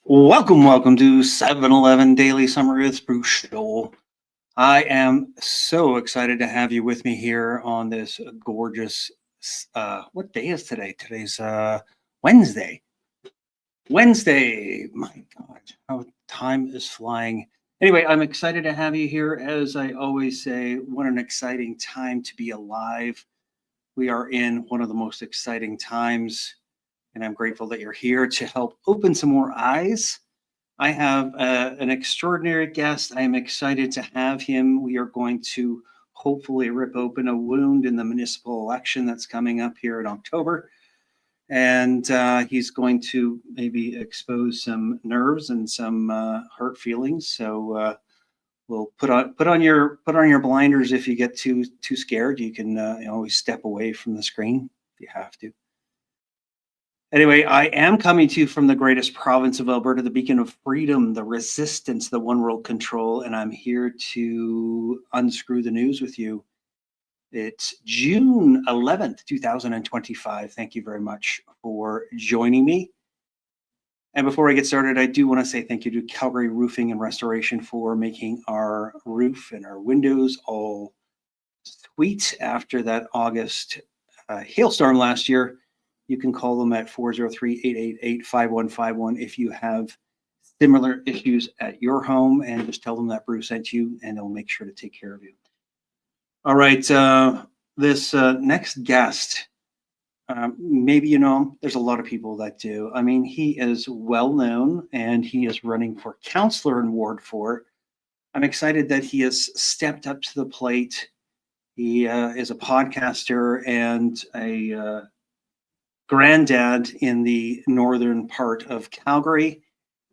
Welcome to 7-Eleven Daily Summary with Bruce Show. I am so excited to have you with me here on this gorgeous. What day is today? Today's Wednesday. Wednesday. My God, how time is flying. Anyway, I'm excited to have you here. As I always say, what an exciting time to be alive. We are in one of the most exciting times, and I'm grateful that you're here to help open some more eyes. I have an extraordinary guest. I am excited to have him. We are going to hopefully rip open a wound in the municipal election that's coming up here in October. And he's going to maybe expose some nerves and some hurt feelings. So we'll put on your blinders if you get too scared. You can always step away from the screen if you have to. Anyway, I am coming to you from the greatest province of Alberta, the beacon of freedom, the resistance, the one world control, and I'm here to unscrew the news with you. It's June 11th, 2025. Thank you very much for joining me. And before I get started, I do want to say thank you to Calgary Roofing and Restoration for making our roof and our windows all sweet after that August hailstorm last year. You can call them at 403-888-5151 if you have similar issues at your home, and just tell them that Bruce sent you, and they'll make sure to take care of you. All right, this next guest, maybe you know him. There's a lot of people that do. I mean, he is well known, and he is running for councillor in Ward 4. I'm excited that he has stepped up to the plate. He is a podcaster and a granddad in the northern part of Calgary.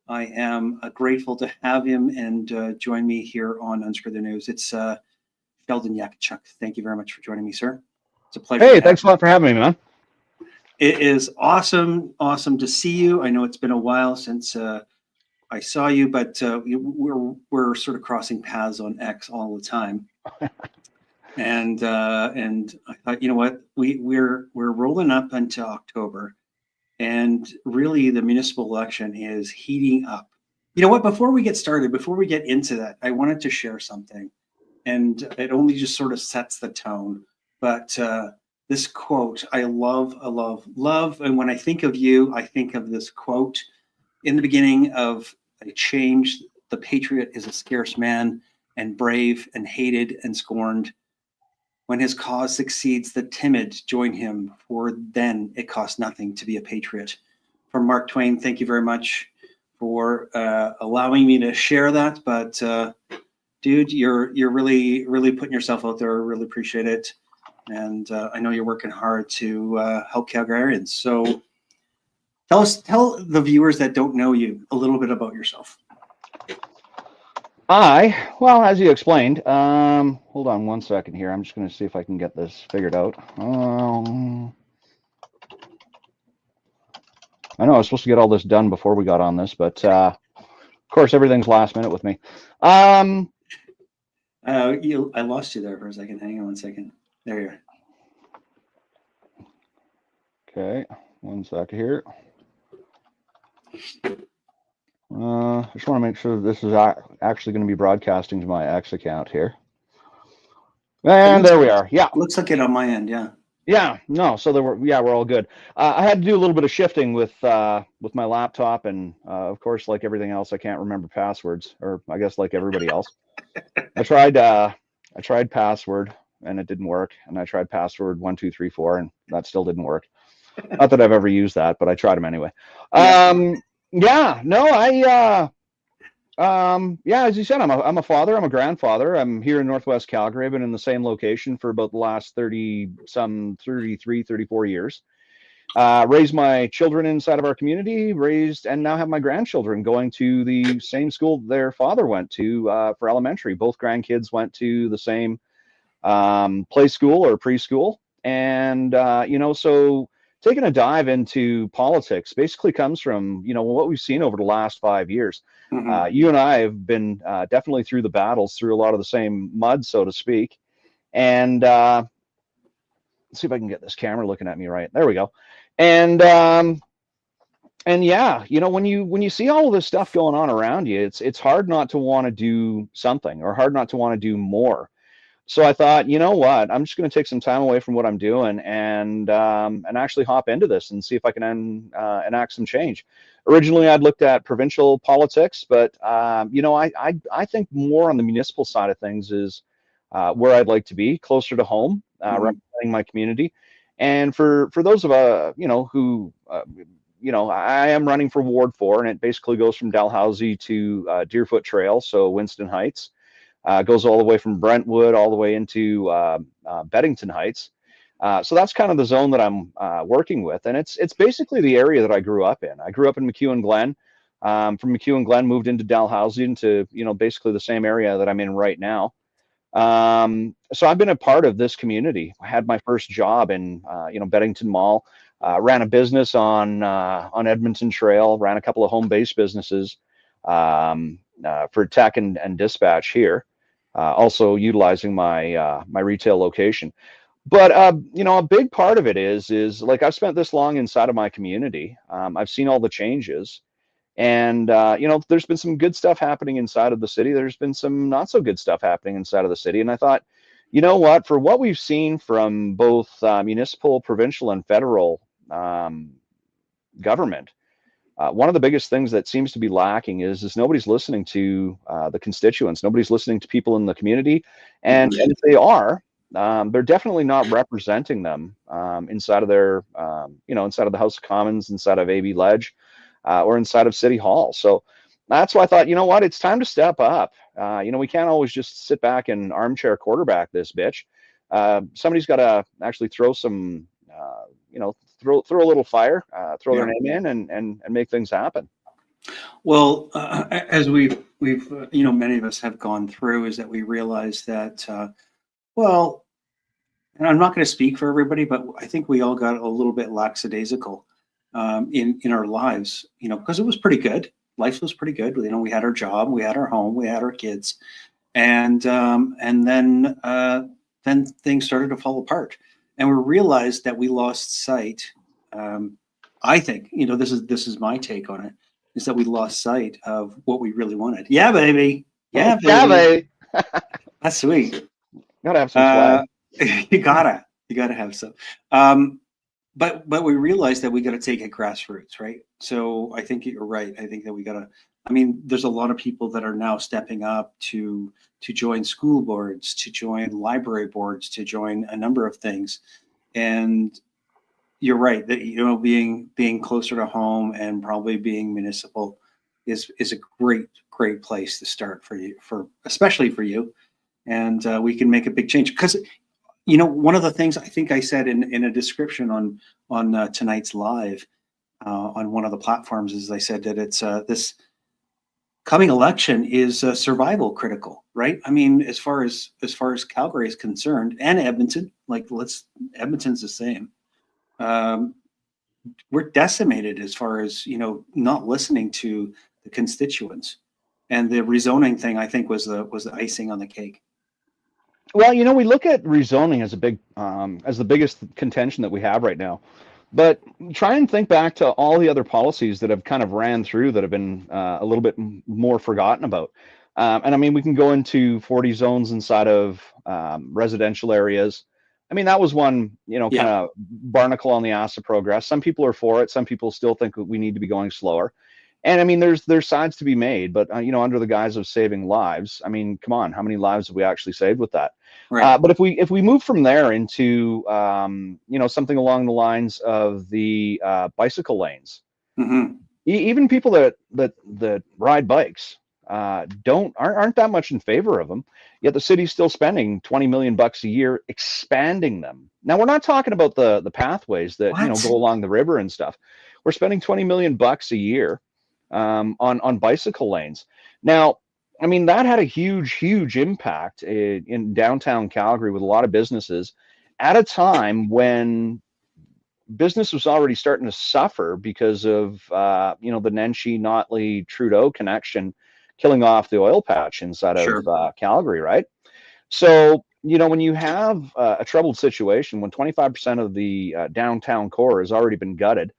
I am grateful to have him and join me here on Unscrew the News. It's Sheldon Yakachuk. Thank you very much for joining me, sir. It's a pleasure. Hey, thanks a lot for having me, man. It is awesome to see you. I know it's been a while since I saw you, but we're sort of crossing paths on X all the time. And I thought, you know what, we're rolling up into October, and really the municipal election is heating up. You know what? Before we get started, before we get into that, I wanted to share something, and it only just sort of sets the tone. But this quote, I love, and when I think of you, I think of this quote in the beginning of a change. The patriot is a scarce man, and brave, and hated, and scorned. When his cause succeeds, the timid join him, for then it costs nothing to be a patriot. From Mark Twain, thank you very much for allowing me to share that. But dude, you're really putting yourself out there. I really appreciate it. And I know you're working hard to help Calgarians. So tell the viewers that don't know you a little bit about yourself. Well, as you explained, hold on one second here. I'm just going to see if I can get this figured out. I know I was supposed to get all this done before we got on this, but of course, everything's last minute with me. I lost you there for a second. Hang on one second. There you are. Okay, one second here. I just want to make sure that this is actually going to be broadcasting to my X account here. And there we are. Yeah. Looks like it on my end. Yeah. Yeah. No. So we're all good. I had to do a little bit of shifting with my laptop, and of course, like everything else, I can't remember passwords, or I guess like everybody else. I tried password and it didn't work, and I tried password 1234 and that still didn't work. Not that I've ever used that, but I tried them anyway. Yeah, no, as you said, I'm a father, I'm a grandfather. I'm here in Northwest Calgary. I've been in the same location for about the last 34 years. Raised my children inside of our community, and now have my grandchildren going to the same school their father went to for elementary. Both grandkids went to the same play school or preschool. And, so taking a dive into politics basically comes from, what we've seen over the last 5 years. Mm-hmm. You and I have been definitely through the battles, through a lot of the same mud, so to speak. And let's see if I can get this camera looking at me right. There we go. And And yeah, when you see all of this stuff going on around you, it's hard not to want to do something, or hard not to want to do more. So I thought, you know what, I'm just going to take some time away from what I'm doing, and actually hop into this and see if I can enact some change. Originally, I'd looked at provincial politics, but I think more on the municipal side of things is where I'd like to be, closer to home, Mhm. representing my community. And for those of who I am running for Ward 4, and it basically goes from Dalhousie to Deerfoot Trail, so Winston Heights. Goes all the way from Brentwood all the way into Beddington Heights. So that's kind of the zone that I'm working with, and it's basically the area that I grew up in. I grew up in McEwen Glen. From McEwen Glen, moved into Dalhousie, into basically the same area that I'm in right now. So I've been a part of this community. I had my first job in Beddington Mall. Ran a business on Edmonton Trail. Ran a couple of home-based businesses for tech and dispatch here. Also utilizing my retail location. But a big part of it is like, I've spent this long inside of my community. I've seen all the changes, and there's been some good stuff happening inside of the city. There's been some not so good stuff happening inside of the city. And I thought, you know what, for what we've seen from both municipal, provincial, and federal government, one of the biggest things that seems to be lacking is nobody's listening to the constituents. Nobody's listening to people in the community, and if they are, they're definitely not representing them inside of their, inside of the House of Commons, inside of AB Ledge, or inside of City Hall. So that's why I thought, you know what, it's time to step up. We can't always just sit back and armchair quarterback this bitch. Somebody's got to actually throw some, throw a little fire, throw their Yeah. name in, and make things happen. Well, as we've many of us have gone through, is that we realize that well, and I'm not going to speak for everybody, but I think we all got a little bit lackadaisical in our lives, because it was pretty good. Life was pretty good. We had our job, we had our home, we had our kids, and then things started to fall apart, and we realized that we lost sight. Um, I think this is my take on it, is that we lost sight of what we really wanted. Yeah, baby. Oh, Yeah, yeah, baby. they That's sweet. gotta have some swag. Uh, you gotta have some. Um, but we realized that we got to take it grassroots, right? So I think you're right. I think that we got to. I mean, there's a lot of people that are now stepping up to join school boards, to join library boards, to join a number of things. And you're right that being closer to home and probably being municipal is a great place to start for you, for especially for you. And we can make a big change, because one of the things I think I said in a description on tonight's live on one of the platforms is, I said that it's this coming election is survival critical, right? I mean, as far as Calgary is concerned, and Edmonton, like, let's Edmonton's the same. Um, we're decimated as far as not listening to the constituents, and the rezoning thing, I think, was the icing on the cake. Well, we look at rezoning as as the biggest contention that we have right now. But try and think back to all the other policies that have kind of ran through that have been a little bit more forgotten about. And I mean, we can go into 40 zones inside of residential areas. I mean, that was one, kind Yeah, of barnacle on the ass of progress. Some people are for it. Some people still think that we need to be going slower. And I mean, there's sides to be made, but under the guise of saving lives, I mean, come on, how many lives have we actually saved with that? right. But if we move from there into something along the lines of the bicycle lanes, Hmm. even people that ride bikes aren't that much in favor of them. Yet the city's still spending 20 million bucks a year expanding them. Now, we're not talking about the pathways that What? go along the river and stuff. We're spending 20 million bucks a year on bicycle lanes. Now, I mean, that had a huge impact in downtown Calgary with a lot of businesses at a time when business was already starting to suffer because of the Nenshi Notley Trudeau connection killing off the oil patch inside of Sure. Calgary, right? So when you have a troubled situation, when 25% of the downtown core has already been gutted,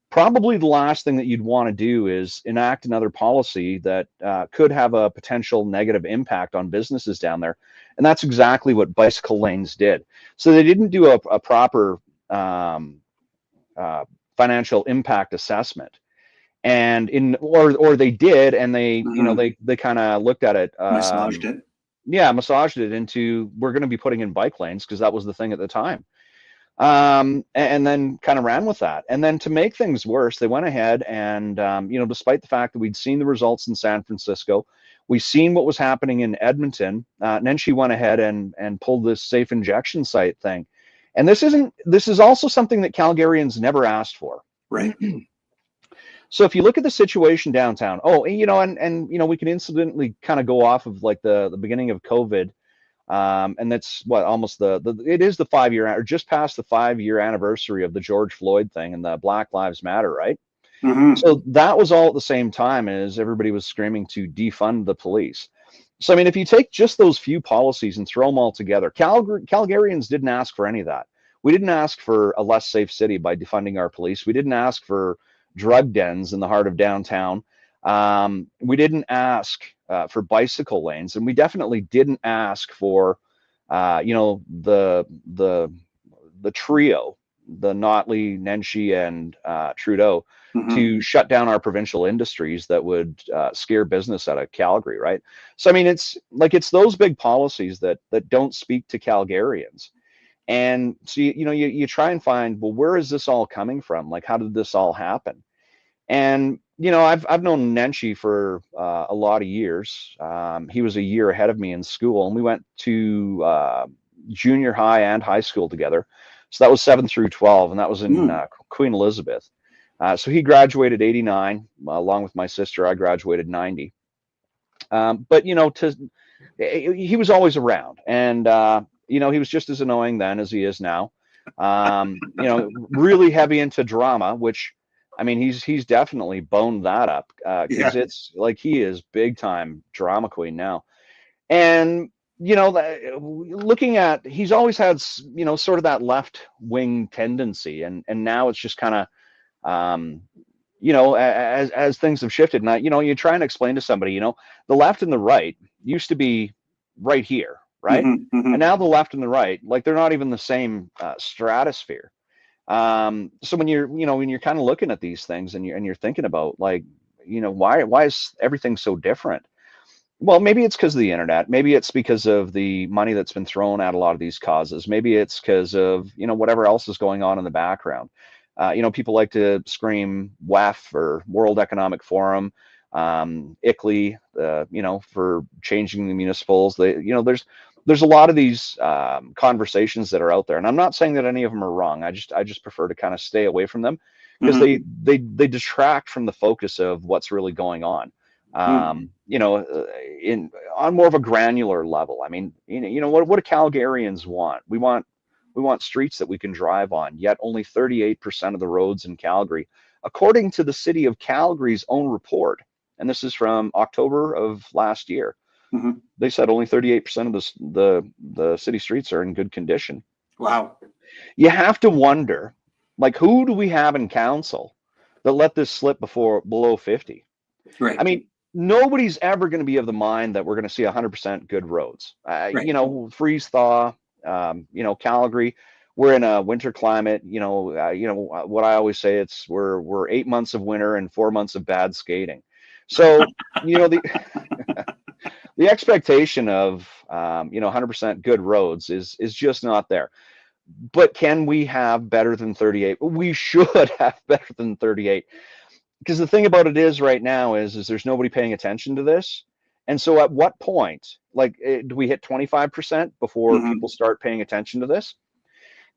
probably the last thing that you'd want to do is enact another policy that could have a potential negative impact on businesses down there. And that's exactly what bicycle lanes did. So they didn't do a proper financial impact assessment. And or they did, and they, you know, they kind of looked at it, Massaged it. yeah, massaged it into, we're going to be putting in bike lanes because that was the thing at the time. And then kind of ran with that. And then to make things worse, they went ahead and, you know, despite the fact that we'd seen the results in San Francisco, we seen what was happening in Edmonton, and then she went ahead and pulled this safe injection site thing. And this is also something that Calgarians never asked for. Right. So if you look at the situation downtown, you know, and you know, we can incidentally kind of go off of like the beginning of COVID. And that's what, almost it is the 5-year, or just past the 5-year anniversary of the George Floyd thing and the Black Lives Matter, right? So that was all at the same time as everybody was screaming to defund the police. So, I mean, if you take just those few policies and throw them all together, Calgarians didn't ask for any of that. We didn't ask for a less safe city by defunding our police. We didn't ask for drug dens in the heart of downtown. We didn't ask for bicycle lanes, and we definitely didn't ask for, you know, the trio, the Notley, Nenshi, and Trudeau, to shut down our provincial industries that would scare business out of Calgary, right? So I mean, it's those big policies that don't speak to Calgarians. And so you try and find, well, where is this all coming from? Like, how did this all happen? And you know, I've known Nenshi for a lot of years. He was a year ahead of me in school, and we went to junior high and high school together. So that was 7 through 12, and that was in Queen Elizabeth. So he graduated 89, along with my sister. I graduated 90. But you know, he was always around, and you know, he was just as annoying then as he is now. You know, really heavy into drama, which, I mean, he's definitely boned that up, because it's like he is big time drama queen now. And you know, looking at, he's always had, you know, sort of that left wing tendency, and now it's just kind of, you know, as things have shifted. And you know, you try and explain to somebody, you know, the left and the right used to be right here, right? And now the left and the right, like, they're not even the same stratosphere. So when you're kind of looking at these things, and you're thinking about, like, you know, why is everything so different? Well, maybe it's because of the internet. Maybe it's because of the money that's been thrown at a lot of these causes. Maybe it's because of, you know, whatever else is going on in the background. You know, people like to scream WEF or World Economic Forum, ICLEI, you know, for changing the municipals. You know, there's a lot of these conversations that are out there, and I'm not saying that any of them are wrong. I just prefer to kind of stay away from them, because they detract from the focus of what's really going on. You know, on more of a granular level. I mean, you know, what do Calgarians want? We want streets that we can drive on, yet only 38% of the roads in Calgary, according to the city of Calgary's own report, and this is from October of last year, they said only 38% of the city streets are in good condition. Wow. You have to wonder, like, who do we have in council that let this slip below 50? Right. I mean, nobody's ever going to be of the mind that we're going to see 100% good roads. You know, freeze thaw, you know, Calgary, we're in a winter climate. You know, what I always say, we're 8 months of winter and 4 months of bad skating. So, you know, the expectation of, you know, 100% good roads is just not there. But can we have better than 38? We should have better than 38. Because the thing about it is, right now is there's nobody paying attention to this. And so at what point, like, do we hit 25% before people start paying attention to this?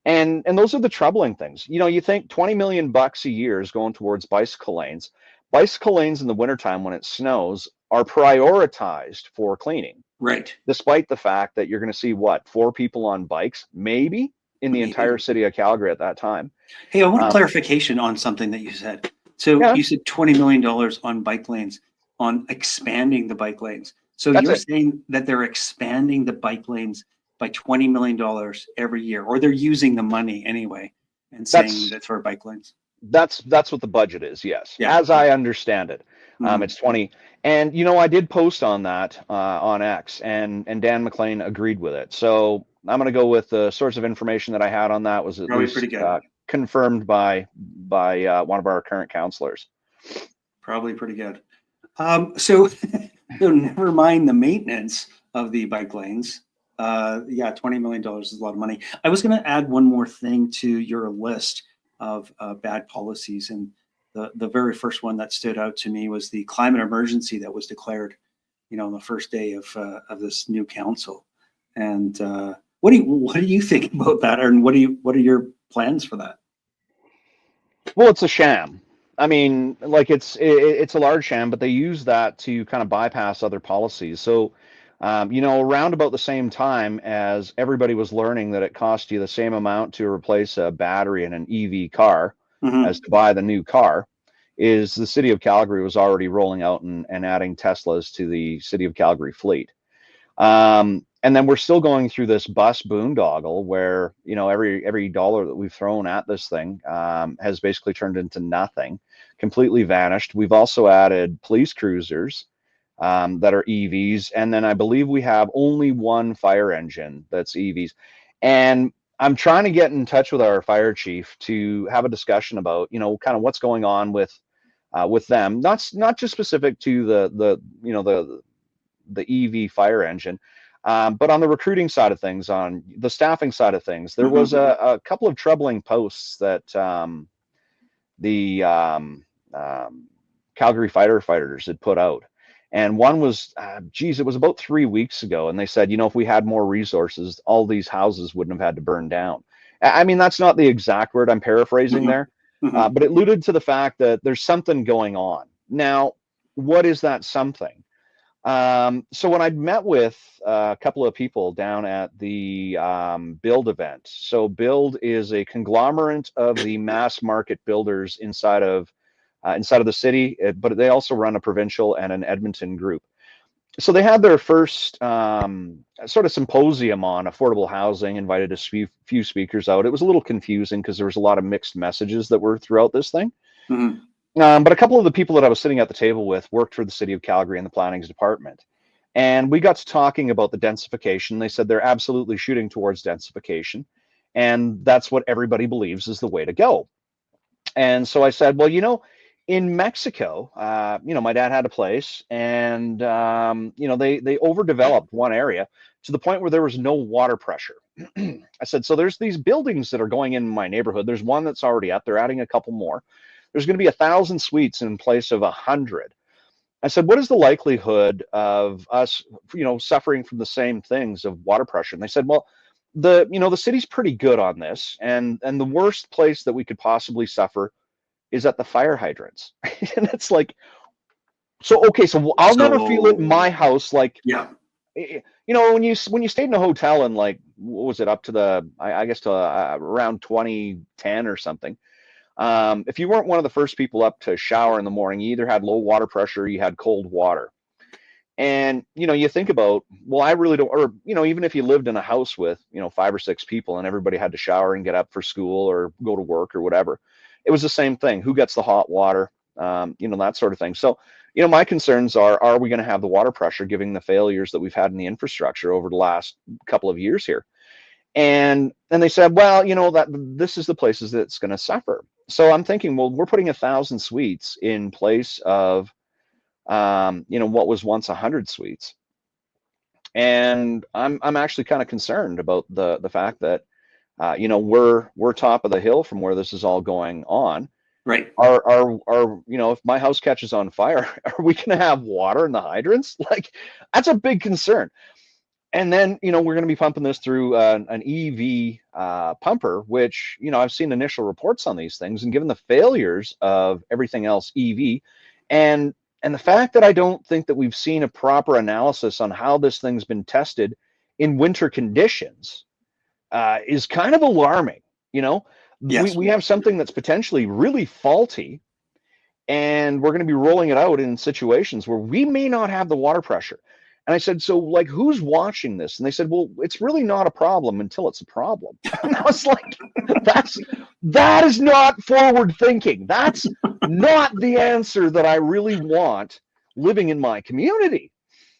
And those are the troubling things. You know, you think $20 million a year is going towards bicycle lanes. Bicycle lanes in the wintertime when it snows are prioritized for cleaning. Right. Despite the fact that you're going to see, what, 4 people on bikes, maybe, in the entire city of Calgary at that time. Hey, I want a clarification on something that you said. So you said $20 million on bike lanes, on expanding the bike lanes. So you're saying that they're expanding the bike lanes by $20 million every year, or they're using the money anyway and saying that's for bike lanes. That's what the budget is. Yes, Yeah. as I understand it, Mhm. it's 20. And I did post on that on X, and Dan McLean agreed with it. So I'm going to go with the source of information that I had on that was at Probably pretty least good. confirmed by one of our current counselors. Probably pretty good. So, so never mind the maintenance of the bike lanes. Yeah, $20 million is a lot of money. I was going to add one more thing to your list of bad policies, and the very first one that stood out to me was the climate emergency that was declared, on the first day of this new council. And what do you think about that, and what are your plans for that? Well, it's a sham. I mean, like it's a large sham, but they use that to kind of bypass other policies. So, around about the same time as everybody was learning that it cost you the same amount to replace a battery in an EV car Hmm. as to buy the new car, is the city of Calgary was already rolling out and adding Teslas to the city of Calgary fleet. And then we're still going through this bus boondoggle where, every dollar that we've thrown at this thing has basically turned into nothing, completely vanished. We've also added police cruisers that are EVs. And then I believe we have only one fire engine that's EVs. And I'm trying to get in touch with our fire chief to have a discussion about, kind of what's going on with them. Not just specific to the EV fire engine. But on the recruiting side of things, on the staffing side of things, there was a couple of troubling posts that the Calgary firefighters had put out. And one was, geez, it was about 3 weeks ago. And they said, if we had more resources, all these houses wouldn't have had to burn down. I mean, that's not the exact word, I'm paraphrasing Hmm. there, Hmm. but it alluded to the fact that there's something going on. Now, what is that something? So when I'd met with a couple of people down at the Build event, so Build is a conglomerate of the mass market builders inside of the city, but they also run a provincial and an Edmonton group. So they had their first sort of symposium on affordable housing, invited a few speakers out. It was a little confusing because there was a lot of mixed messages that were throughout this thing. Hmm. But a couple of the people that I was sitting at the table with worked for the city of Calgary in the planning's department. And we got to talking about the densification. They said they're absolutely shooting towards densification. And that's what everybody believes is the way to go. And so I said, well, in Mexico, my dad had a place and, they overdeveloped one area to the point where there was no water pressure. I said, so there's these buildings that are going in my neighborhood. There's one that's already up. They're adding a couple more. There's going to be 1,000 suites in place of 100. I said, what is the likelihood of us, suffering from the same things of water pressure? And they said, well, the city's pretty good on this, and the worst place that we could possibly suffer is at the fire hydrants. And it's like, so okay, so I'll never feel it in So, my house. Like, yeah. when you stayed in a hotel and like, what was it, up to I guess to around 2010 or something. If you weren't one of the first people up to shower in the morning, you either had low water pressure or you had cold water. And, you think about, well, I really don't, or, even if you lived in a house with, 5 or 6 people and everybody had to shower and get up for school or go to work or whatever, it was the same thing. Who gets the hot water? That sort of thing. So, my concerns are we going to have the water pressure given the failures that we've had in the infrastructure over the last couple of years here? And they said, well, that this is the places that's going to suffer. So I'm thinking, well, we're putting 1,000 suites in place of, what was once 100 suites. And I'm actually kind of concerned about the fact that, we're top of the hill from where this is all going on. Right. If my house catches on fire, are we going to have water in the hydrants? Like, that's a big concern. And then, we're going to be pumping this through an EV pumper, which, I've seen initial reports on these things, and given the failures of everything else EV, and the fact that I don't think that we've seen a proper analysis on how this thing's been tested in winter conditions is kind of alarming. You know, we, Yes. we have something that's potentially really faulty, and we're going to be rolling it out in situations where we may not have the water pressure. And I said, so like, who's watching this? And they said, well, it's really not a problem until it's a problem. And I was like, that is not forward thinking. That's not the answer that I really want living in my community.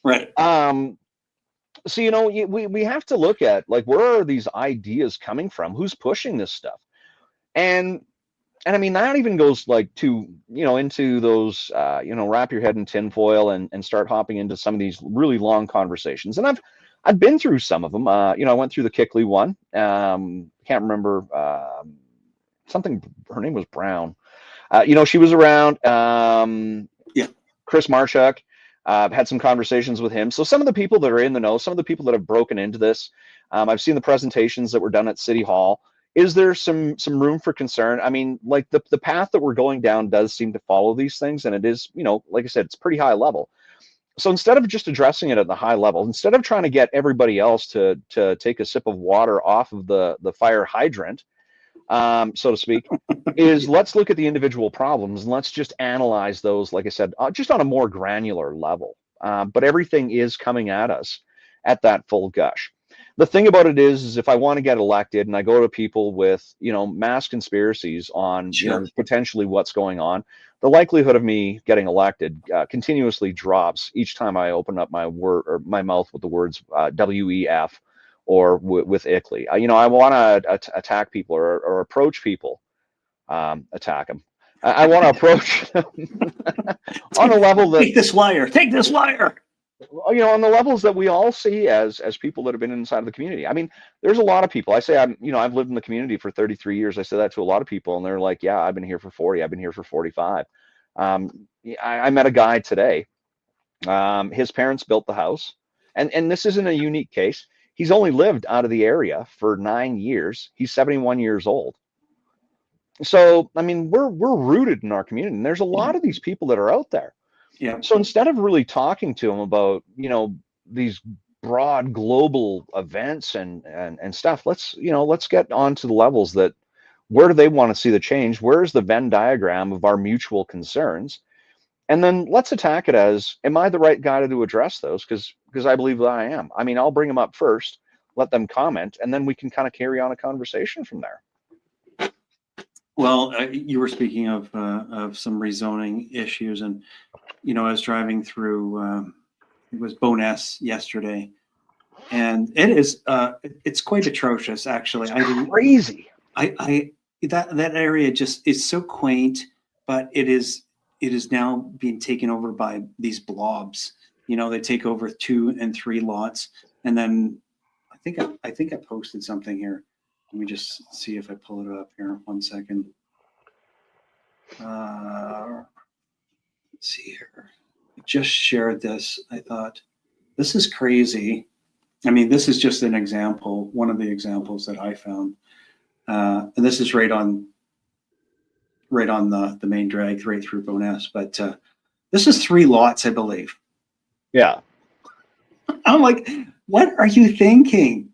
Right. So, you know, we have to look at, like, where are these ideas coming from? Who's pushing this stuff? And I mean, that even goes like to, you know, into those, you know, wrap your head in tinfoil and start hopping into some of these really long conversations. And I've been through some of them. You know, I went through the Kickley one. Can't remember, something, her name was Brown. You know, she was around. Yeah. Chris Marchuk. I've had some conversations with him. So some of the people that are in the know, some of the people that have broken into this, I've seen the presentations that were done at City Hall. Is there some room for concern? I mean, like the path that we're going down does seem to follow these things, and it is, you know, like I said, it's pretty high level. So instead of just addressing it at the high level, instead of trying to get everybody else to take a sip of water off of the fire hydrant, so to speak, is let's look at the individual problems and let's just analyze those, like I said, just on a more granular level. But everything is coming at us at that full gush. The thing about it is if I want to get elected and I go to people with, you know, mass conspiracies on, you know, potentially what's going on, the likelihood of me getting elected continuously drops each time I open up my word or my mouth with the words WEF or with ICLEI. You know, I want to attack people or approach people, attack them. I want to approach them on a level that Take this wire. Take this wire. You know, on the levels that we all see as people that have been inside of the community. I mean, there's a lot of people. I say you know, I've lived in the community for 33 years. I say that to a lot of people, and they're like, "Yeah, I've been here for 40. I've been here for 45." I met a guy today. His parents built the house, and this isn't a unique case. He's only lived out of the area for 9 years. He's 71 years old. So, I mean, we're rooted in our community, and there's a lot of these people that are out there. Yeah. So instead of really talking to them about, you know, these broad global events and stuff, let's get on to the levels that where do they want to see the change? Where's the Venn diagram of our mutual concerns? And then let's attack it as, am I the right guy to address those? Because I believe that I am. I mean, I'll bring them up first, let them comment, and then we can kind of carry on a conversation from there. Well, you were speaking of some rezoning issues, and you know, I was driving through. It was Boness yesterday, and it is it's quite atrocious, actually. Crazy. That area just is so quaint, but it is now being taken over by these blobs. You know, they take over 2 and 3 lots, and then I think I posted something here. Let me just see if I pull it up here. 1 second. Let's see here. I just shared this. I thought, this is crazy. I mean, this is just an example, one of the examples that I found. And this is right on the main drag, right through Boness. But this is 3 lots, I believe. Yeah. I'm like, what are you thinking?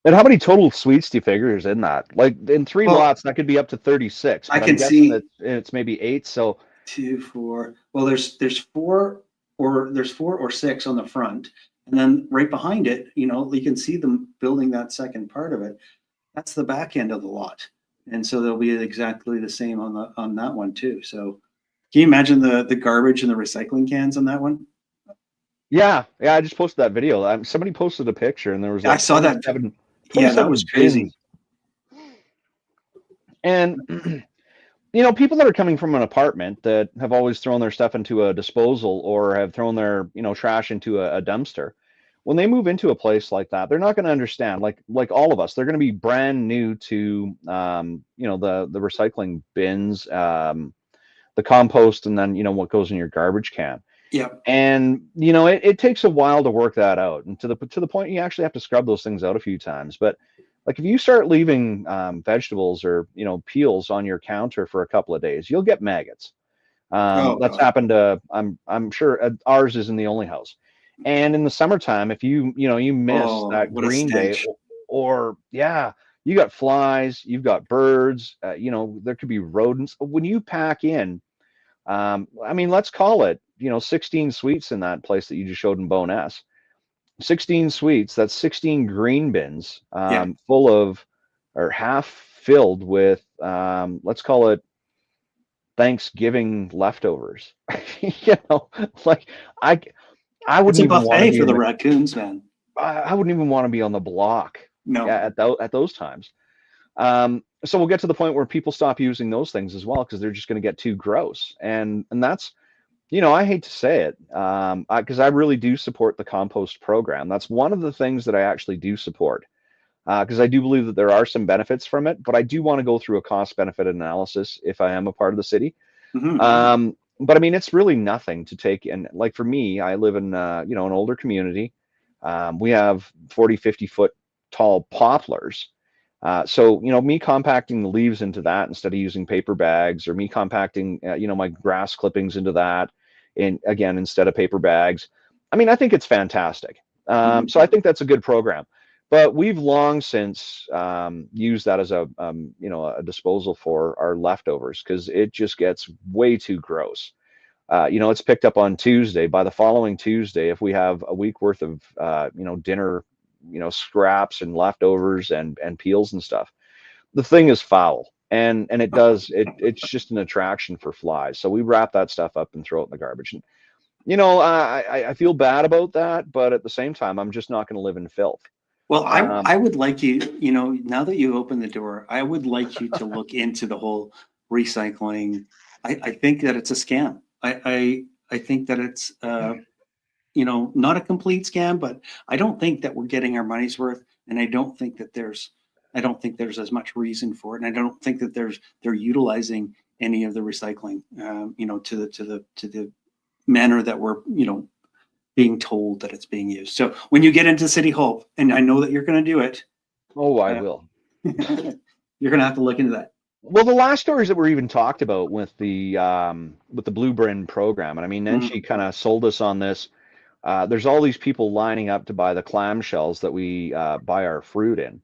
And how many total suites do you figure is in that? Like in 3 lots, that could be up to 36. I can see that it's maybe 8. So 2, 4. Well, there's 4 or 6 on the front, and then right behind it, you know, you can see them building that second part of it. That's the back end of the lot, and so they'll be exactly the same on that one too. So, can you imagine the garbage and the recycling cans on that one? Yeah, I just posted that video. Somebody posted a picture, and there was like I saw that. 27 Yeah, that was crazy. And you know, people that are coming from an apartment that have always thrown their stuff into a disposal or have thrown their, you know, trash into a dumpster, when they move into a place like that, they're not going to understand. Like all of us, they're going to be brand new to, you know, the recycling bins, the compost, and then, you know, what goes in your garbage can. Yeah. And, you know, it takes a while to work that out, and to the point you actually have to scrub those things out a few times. But like if you start leaving vegetables or, you know, peels on your counter for a couple of days, you'll get maggots. That's happened to, I'm sure ours isn't the only house. And in the summertime, if you miss that green day, or yeah, you got flies, you've got birds, you know, there could be rodents. When you pack in, I mean, let's call it, you know, 16 suites in that place that you just showed in Boness. 16 suites, that's 16 green bins, Yeah. full of, or half filled with, let's call it Thanksgiving leftovers. You know, like I, I It's wouldn't a even want to buffet be for in the the, raccoons, man. I wouldn't even want to be on the block No. at those times. So we'll get to the point where people stop using those things as well because they're just going to get too gross. And that's, you know, I hate to say it, because I really do support the compost program. That's one of the things that I actually do support, because I do believe that there are some benefits from it, but I do want to go through a cost benefit analysis if I am a part of the city. Hmm. But I mean, it's really nothing to take in. Like for me, I live in, you know, an older community. We have 40, 50-foot tall poplars. So, you know, me compacting the leaves into that instead of using paper bags, or me compacting, you know, my grass clippings into that, and again, instead of paper bags. I mean, I think it's fantastic. Hmm. So I think that's a good program. But we've long since used that as a, you know, a disposal for our leftovers because it just gets way too gross. You know, it's picked up on Tuesday. By the following Tuesday, if we have a week worth of, you know, dinner, you know, scraps and leftovers and peels and stuff, the thing is foul. And it does it's just an attraction for flies. So we wrap that stuff up and throw it in the garbage. And you know, I feel bad about that, but at the same time, I'm just not going to live in filth. Well, Um, I would like you, you know, now that you opened the door, I would like you to look into the whole recycling. I think that it's a scam. I think that it's you know, not a complete scam, but I don't think that we're getting our money's worth, and I don't think there's as much reason for it, and I don't think that they're utilizing any of the recycling, you know, to the manner that we're, you know, being told that it's being used. So when you get into City Hall, and I know that you're going to do it, oh, I uh, will. you're going to have to look into that. Well, the last stories that were even talked about with the Blue Brand program, and I mean, then she Mhm. kind of sold us on this. There's all these people lining up to buy the clamshells that we buy our fruit in.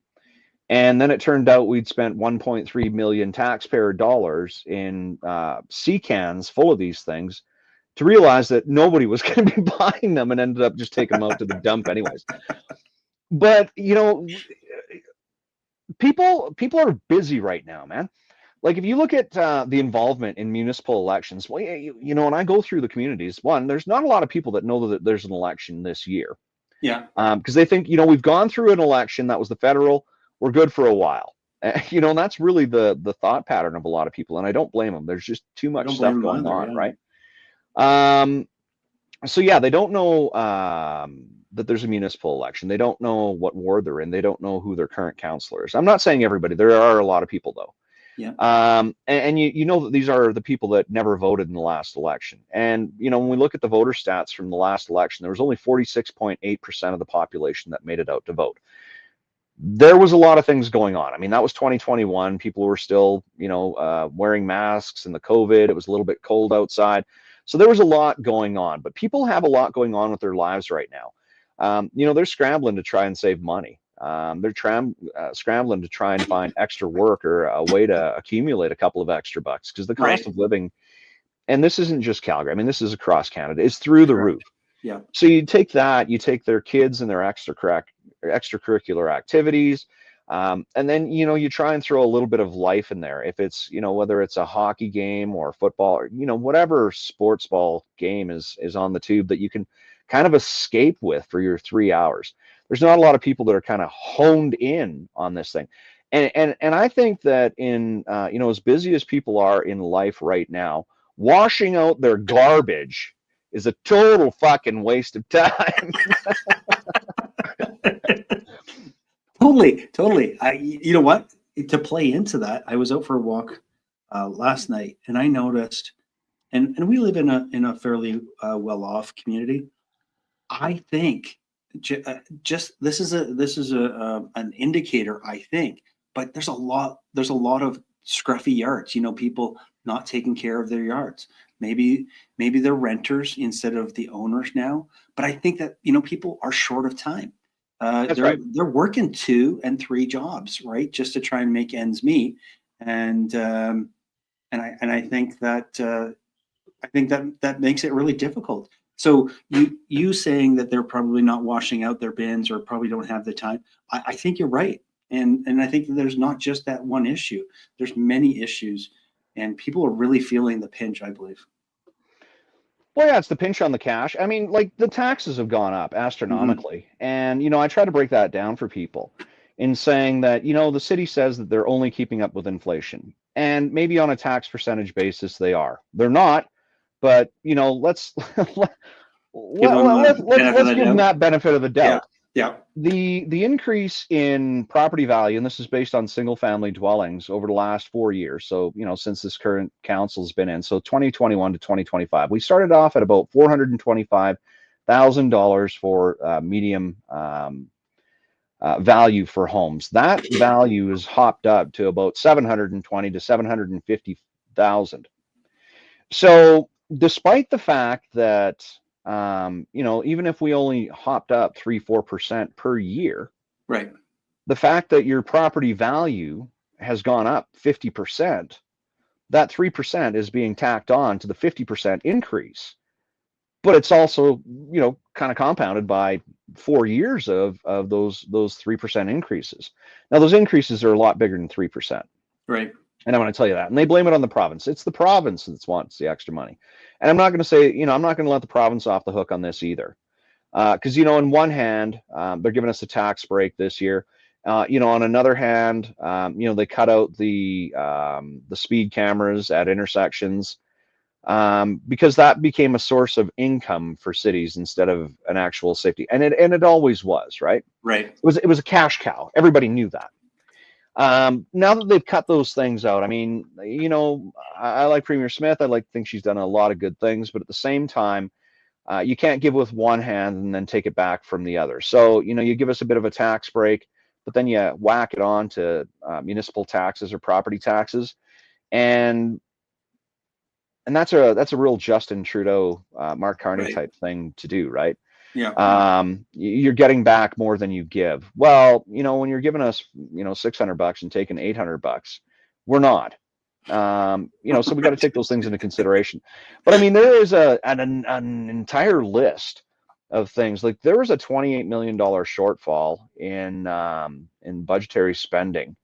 And then it turned out we'd spent 1.3 million taxpayer dollars in sea cans full of these things to realize that nobody was going to be buying them and ended up just taking them out to the dump anyways. But, you know, people are busy right now, man. Like if you look at the involvement in municipal elections, well, you know, when I go through the communities, one, there's not a lot of people that know that there's an election this year, Yeah. because they think, you know, we've gone through an election that was the federal, we're good for a while. You know, and that's really the thought pattern of a lot of people, and I don't blame them. There's just too I much don't blame stuff them going either. on, Yeah. right? Um, so yeah, they don't know that there's a municipal election. They don't know what ward they're in. They don't know who their current councillor is. I'm not saying everybody. There are a lot of people though. Yeah. And you know that these are the people that never voted in the last election. And you know, when we look at the voter stats from the last election, there was only 46.8% of the population that made it out to vote. There was a lot of things going on. I mean, that was 2021. People were still, you know, wearing masks and the COVID. It was a little bit cold outside. So there was a lot going on, but people have a lot going on with their lives right now. You know, they're scrambling to try and save money. Scrambling to try and find extra work or a way to accumulate a couple of extra bucks because the cost Right. of living, and this isn't just Calgary, I mean, this is across Canada, is through the Correct. roof. Yeah. So you take that, you take their kids and their extracurricular activities, and then you know you try and throw a little bit of life in there. If it's, you know, whether it's a hockey game or football or, you know, whatever sports ball game is on the tube that you can kind of escape with for your 3 hours. There's not a lot of people that are kind of honed in on this thing, and I think that in you know, as busy as people are in life right now, washing out their garbage is a total fucking waste of time. Totally, totally. You know what? To play into that, I was out for a walk last night, and I noticed, and we live in a fairly well-off community. I think just this is a an indicator. I think, but there's a lot of scruffy yards. You know, people not taking care of their yards. Maybe maybe they're renters instead of the owners now. But I think that, you know, people are short of time. That's right. They're working 2 and 3 jobs, right, just to try and make ends meet. And and I think that that makes it really difficult. So you saying that they're probably not washing out their bins or probably don't have the time. I think you're right. And I think that there's not just that one issue. There's many issues and people are really feeling the pinch, I believe. Well, yeah, it's the pinch on the cash. I mean, like the taxes have gone up Hmm. astronomically. And, I try to break that down for people in saying that, the city says that they're only keeping up with inflation. And maybe on a tax percentage basis, they are. They're not, but, let's Give them the benefit of let's the give them doubt. that benefit of the Yeah. doubt. Yeah. The increase in property value, and this is based on single family dwellings over the last 4 years. So, since this current council's been in, so 2021 to 2025, we started off at about $425,000 for medium value for homes. That value is hopped up to about 720 to 750,000. So, despite the fact that even if we only hopped up 3-4% per year, Right. the fact that your property value has gone up 50%, that 3% is being tacked on to the 50% increase. But it's also, kind of compounded by 4 years of those 3% increases. Now, those increases are a lot bigger than 3%. Right. And I'm going to tell you that. And they blame it on the province. It's the province that wants the extra money. And I'm not going to say, I'm not going to let the province off the hook on this either. Because, on one hand, they're giving us a tax break this year. On another hand, they cut out the speed cameras at intersections because that became a source of income for cities instead of an actual safety. And it always was, right? Right. It was a cash cow. Everybody knew that. Now that they've cut those things out, I mean, I like Premier Smith. I like to think she's done a lot of good things, but at the same time, you can't give with one hand and then take it back from the other. So, you give us a bit of a tax break, but then you whack it on to municipal taxes or property taxes, and that's a real Justin Trudeau, Mark Carney Right. type thing to do, right? Yeah. You're getting back more than you give. Well, when you're giving us, $600 and taking $800, we're not. So we got to Right. take those things into consideration. But I mean, there is an entire list of things. Like there was a $28 million shortfall in budgetary spending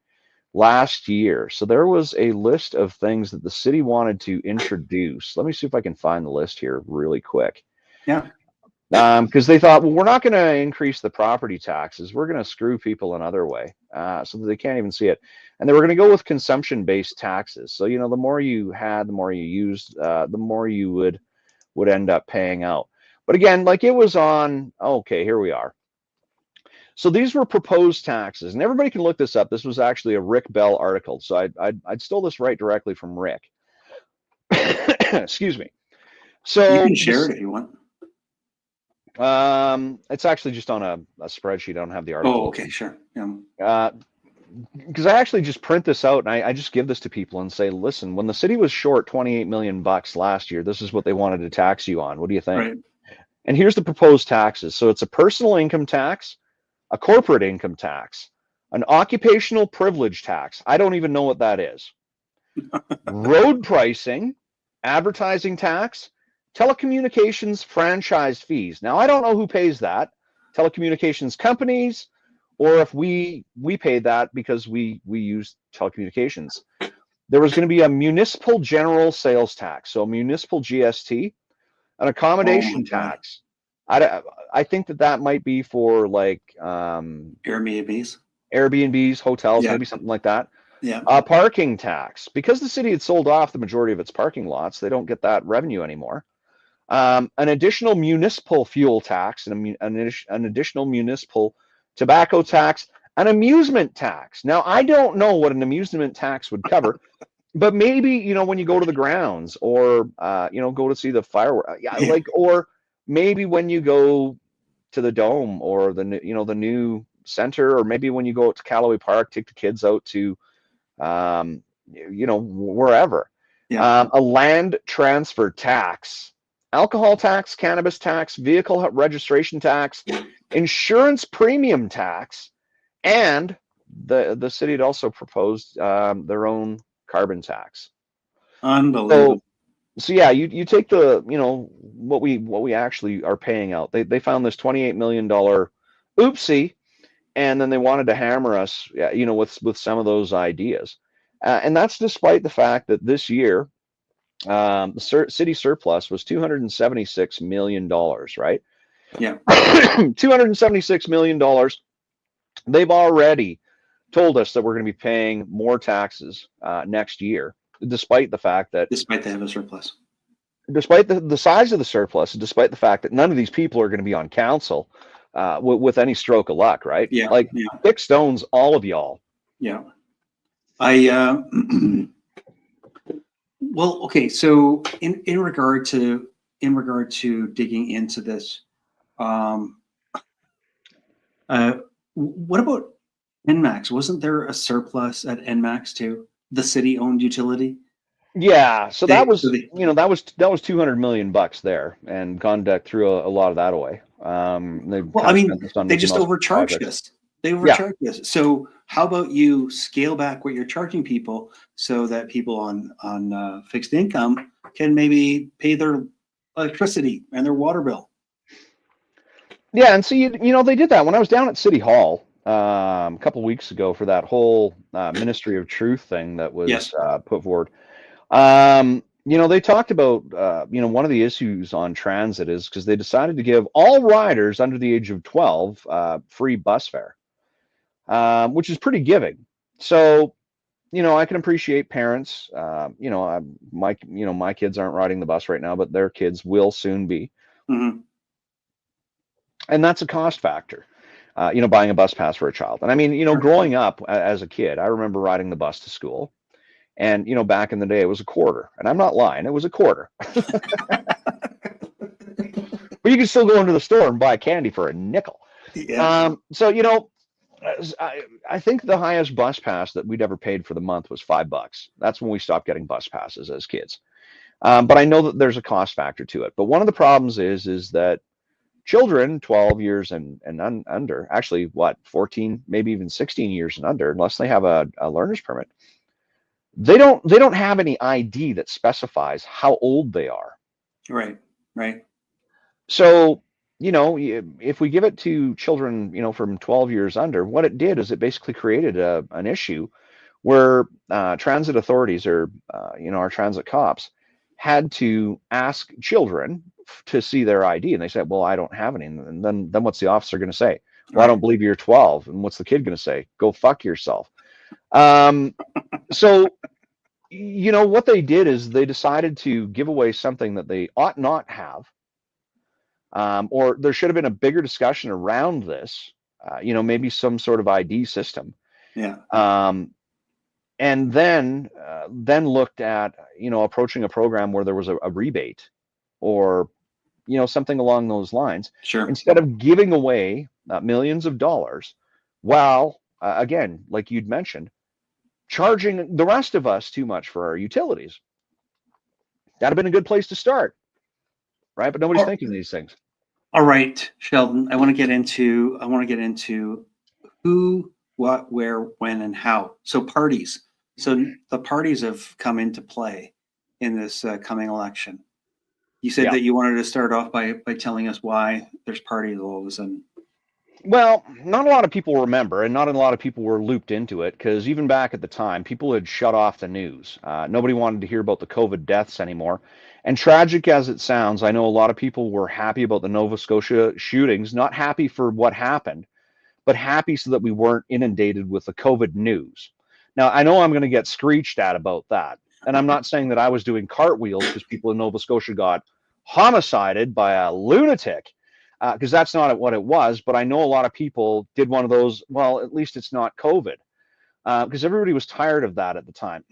last year. So there was a list of things that the city wanted to introduce. Let me see if I can find the list here really quick. Yeah. Because they thought, well, we're not going to increase the property taxes. We're going to screw people another way so that they can't even see it. And they were going to go with consumption-based taxes. So, the more you had, the more you used, the more you would end up paying out. But again, like it was on, okay, here we are. So these were proposed taxes, and everybody can look this up. This was actually a Rick Bell article. So I'd stole this right directly from Rick. Excuse me. You So can share it if you want. it's actually just on a spreadsheet. I don't have the Oh, article. okay. Sure. Yeah. Because I actually just print this out and I just give this to people and say, listen, when the city was short 28 million bucks last year, this is what they wanted to tax you on. What do you think? Right. And here's the proposed taxes. So it's a personal income tax, a corporate income tax, an occupational privilege tax. I don't even know what that is. Road pricing, advertising tax, telecommunications franchise fees. Now, I don't know who pays that, telecommunications companies, or if we pay that because we use telecommunications. There was going to be a municipal general sales tax, so municipal GST, an Oh my accommodation God. tax. I think that might be for like Airbnbs. Airbnbs, hotels, Yeah. maybe something like that. Yeah. A parking tax, because the city had sold off the majority of its parking lots, they don't get that revenue anymore. An additional municipal fuel tax, and an additional municipal tobacco tax, an amusement tax. Now, I don't know what an amusement tax would cover, but maybe, when you go to the grounds or, go to see the fireworks, yeah, Yeah. or maybe when you go to the Dome or the new center, or maybe when you go out to Callaway Park, take the kids out to, wherever. Yeah. A land transfer tax, alcohol tax, cannabis tax, vehicle registration tax, insurance premium tax, and the city had also proposed their own carbon tax. So Unbelievable. So yeah, you take the, what we actually are paying out. They found this $28 million oopsie, and then they wanted to hammer us, yeah, with some of those ideas. And that's despite the fact that this year, the city surplus was $276 million, right? Yeah. $276 million. They've already told us that we're going to be paying more taxes next year, despite the fact that, Despite they have a surplus. despite the size of the surplus, despite the fact that none of these people are going to be on council with any stroke of luck, right? Yeah. Like, Yeah. big stones, all of y'all. Yeah. I, well, okay. So in regard to, digging into this, um, what about NMAX? Wasn't there a surplus at NMAX too? The city-owned utility? Yeah, so that They, so was, they, that was 200 million bucks there, and Conduct threw a lot of that away. They well, I kind of mean, spent this on they Mickey just Mouse overcharged projects. us. They Yeah, overcharged us. So how about you scale back what you're charging people so that people on fixed income can maybe pay their electricity and their water bill? yeah, and see, they did that when I was down at City Hall a couple weeks ago for that whole Ministry of Truth thing that was Yes. put forward. They talked about, one of the issues on transit is because they decided to give all riders under the age of 12 free bus fare, which is pretty giving. So, I can appreciate parents. My kids aren't riding the bus right now, but their kids will soon be, Hmm. and that's a cost factor. Buying a bus pass for a child. And I mean, Sure. growing up as a kid, I remember riding the bus to school. And, back in the day, it was a quarter. And I'm not lying, it was a quarter. But you can still go into the store and buy candy for a nickel. Yeah. So, I think the highest bus pass that we'd ever paid for the month was $5. That's when we stopped getting bus passes as kids. But I know that there's a cost factor to it. But one of the problems is that children 12 years and under, actually, what, 14, maybe even 16 years and under, unless they have a learner's permit, they don't have any ID that specifies how old they are. Right. Right. So, if we give it to children, from 12 years under, what it did is it basically created an issue where transit authorities, or our transit cops, had to ask children to see their ID, and they said, "Well, I don't have any." And then what's the officer going to say? "Well, I don't Right. believe you're 12." And what's the kid going to say? "Go fuck yourself." Um, so, what they did is they decided to give away something that they ought not have, or there should have been a bigger discussion around this. Maybe some sort of ID system, Yeah. um, and then looked at, approaching a program where there was a rebate, or something along those lines, Sure. instead of giving away millions of dollars, while again, like you'd mentioned, charging the rest of us too much for our utilities. That'd have been a good place to start, right? But nobody's Oh, thinking of these things. all right, Sheldon. I want to get into. Who, what, where, when, and how. So parties. So the parties have come into play in this coming election. You said Yeah. that you wanted to start off by telling us why there's parties all of a sudden. Well, not a lot of people remember, and not a lot of people were looped into it, because even back at the time, people had shut off the news. Nobody wanted to hear about the COVID deaths anymore. And tragic as it sounds, I know a lot of people were happy about the Nova Scotia shootings, not happy for what happened, but happy so that we weren't inundated with the COVID news. Now, I know I'm going to get screeched at about that. And I'm not saying that I was doing cartwheels because people in Nova Scotia got homicided by a lunatic, because that's not what it was. But I know a lot of people did one of those, well, at least it's not COVID, because everybody was tired of that at the time.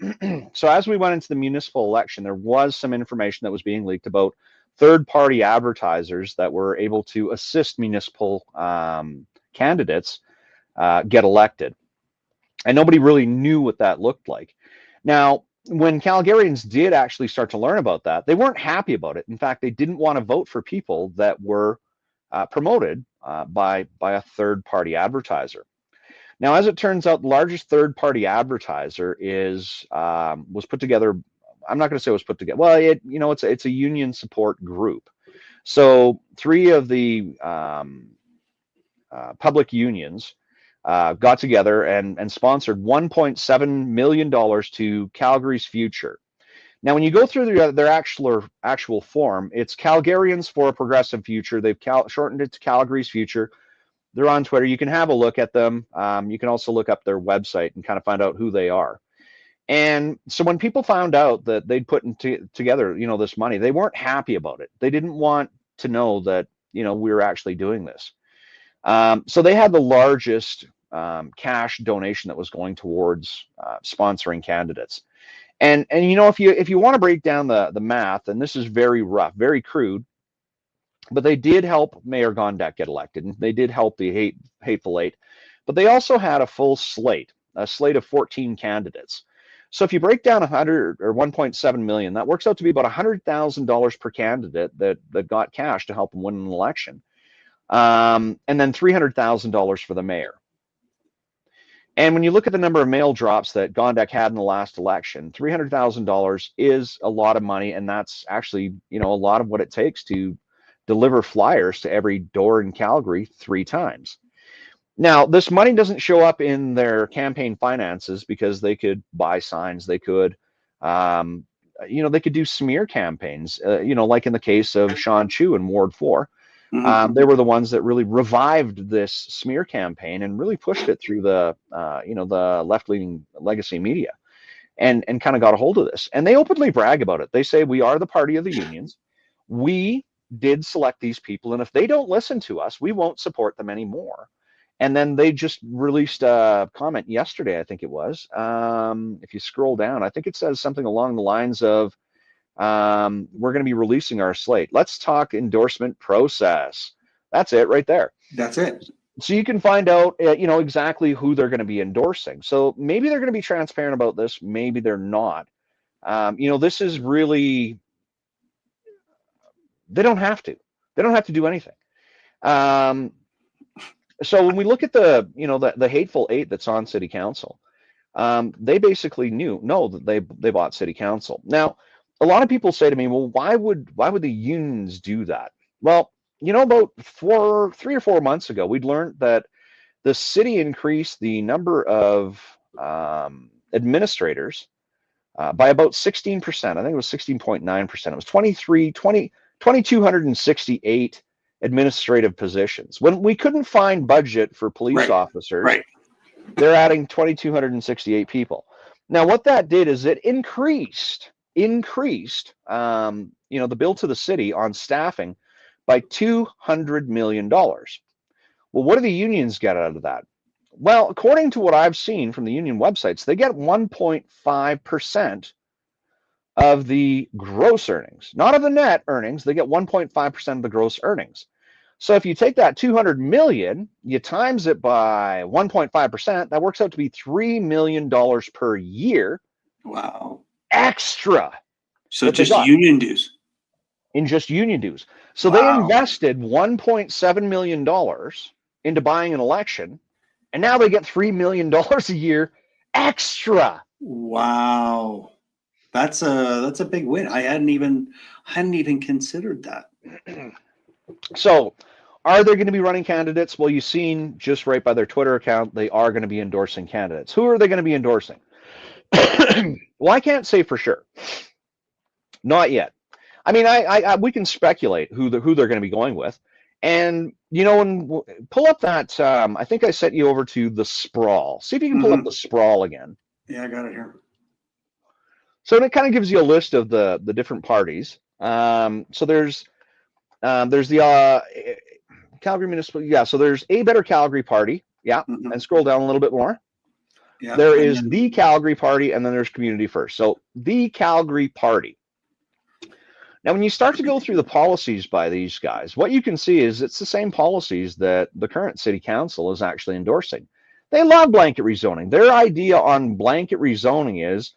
So as we went into the municipal election, there was some information that was being leaked about third-party advertisers that were able to assist municipal candidates get elected. And nobody really knew what that looked like. Now, when Calgarians did actually start to learn about that, they weren't happy about it. In fact, they didn't want to vote for people that were promoted by a third-party advertiser. Now, as it turns out, the largest third-party advertiser was put together I'm not going to say it was put together. Well, it's a union support group. So 3 of the public unions got together and sponsored $1.7 million to Calgary's future. Now, when you go through their actual form, it's Calgarians for a Progressive Future. They've shortened it to Calgary's Future. They're on Twitter. You can have a look at them. You can also look up their website and kind of find out who they are. And so when people found out that they'd put together, this money, they weren't happy about it. They didn't want to know that, we were actually doing this. So they had the largest cash donation that was going towards sponsoring candidates. And if you want to break down the math, and this is very rough, very crude, but they did help Mayor Gondek get elected, and they did help the Hateful Eight, but they also had a full slate, a slate of 14 candidates. So if you break down 100 or 1.7 million, that works out to be about $100,000 per candidate that got cash to help them win an election, and then $300,000 for the mayor. And when you look at the number of mail drops that Gondek had in the last election, $300,000 is a lot of money, and that's actually, a lot of what it takes to deliver flyers to every door in Calgary 3 times. Now, this money doesn't show up in their campaign finances because they could buy signs, they could, they could do smear campaigns, like in the case of Sean Chu in Ward 4. They were the ones that really revived this smear campaign and really pushed it through the left-leaning legacy media, and kind of got a hold of this. And they openly brag about it. They say, we are the party of the unions. We did select these people, and if they don't listen to us, we won't support them anymore. And then they just released a comment yesterday, I think it was. If you scroll down, I think it says something along the lines of, we're going to be releasing our slate. Let's talk endorsement process. That's it right there. That's it. So you can find out, exactly who they're going to be endorsing. So maybe they're going to be transparent about this. Maybe they're not. This is really, they don't have to. They don't have to do anything. So when we look at the Hateful Eight that's on City Council, they basically know that they bought City Council. Now, a lot of people say to me, well, why would the unions do that? Well, about 3 or 4 months ago, we'd learned that the city increased the number of administrators by about 16%. I think it was 16.9%. It was 2,268 administrative positions. When we couldn't find budget for police officers, they're adding 2,268 people. Now, what that did is it increased the bill to the city on staffing by $200 million. Well, what do the unions get out of that? Well, according to what I've seen from the union websites, they get 1.5% of the gross earnings, not of the net earnings. They get 1.5% of the gross earnings. So if you take that 200 million, you times it by 1.5%, that works out to be $3 million per year. Wow. Extra. So just union dues. In just union dues. So they invested $1.7 million into buying an election, and now they get $3 million a year extra. Wow. That's a big win. I hadn't even considered that. So are they going to be running candidates? Well, you've seen just right by their Twitter account, they are going to be endorsing candidates. Who are they going to be endorsing? Well, I can't say for sure. Not yet. I mean, we can speculate who they're going to be going with. And, when pull up that, I think I sent you over to the sprawl. See if you can pull up the sprawl again. Yeah, I got it here. So it kind of gives you a list of the different parties. So there's the Calgary Municipal. Yeah. So there's A Better Calgary Party. Yeah. And scroll down a little bit more. Yeah. There is the Calgary Party, and then there's Community First. So the Calgary Party. Now, when you start to go through the policies by these guys, what you can see is it's the same policies that the current city council is actually endorsing. They love blanket rezoning. Their idea on blanket rezoning is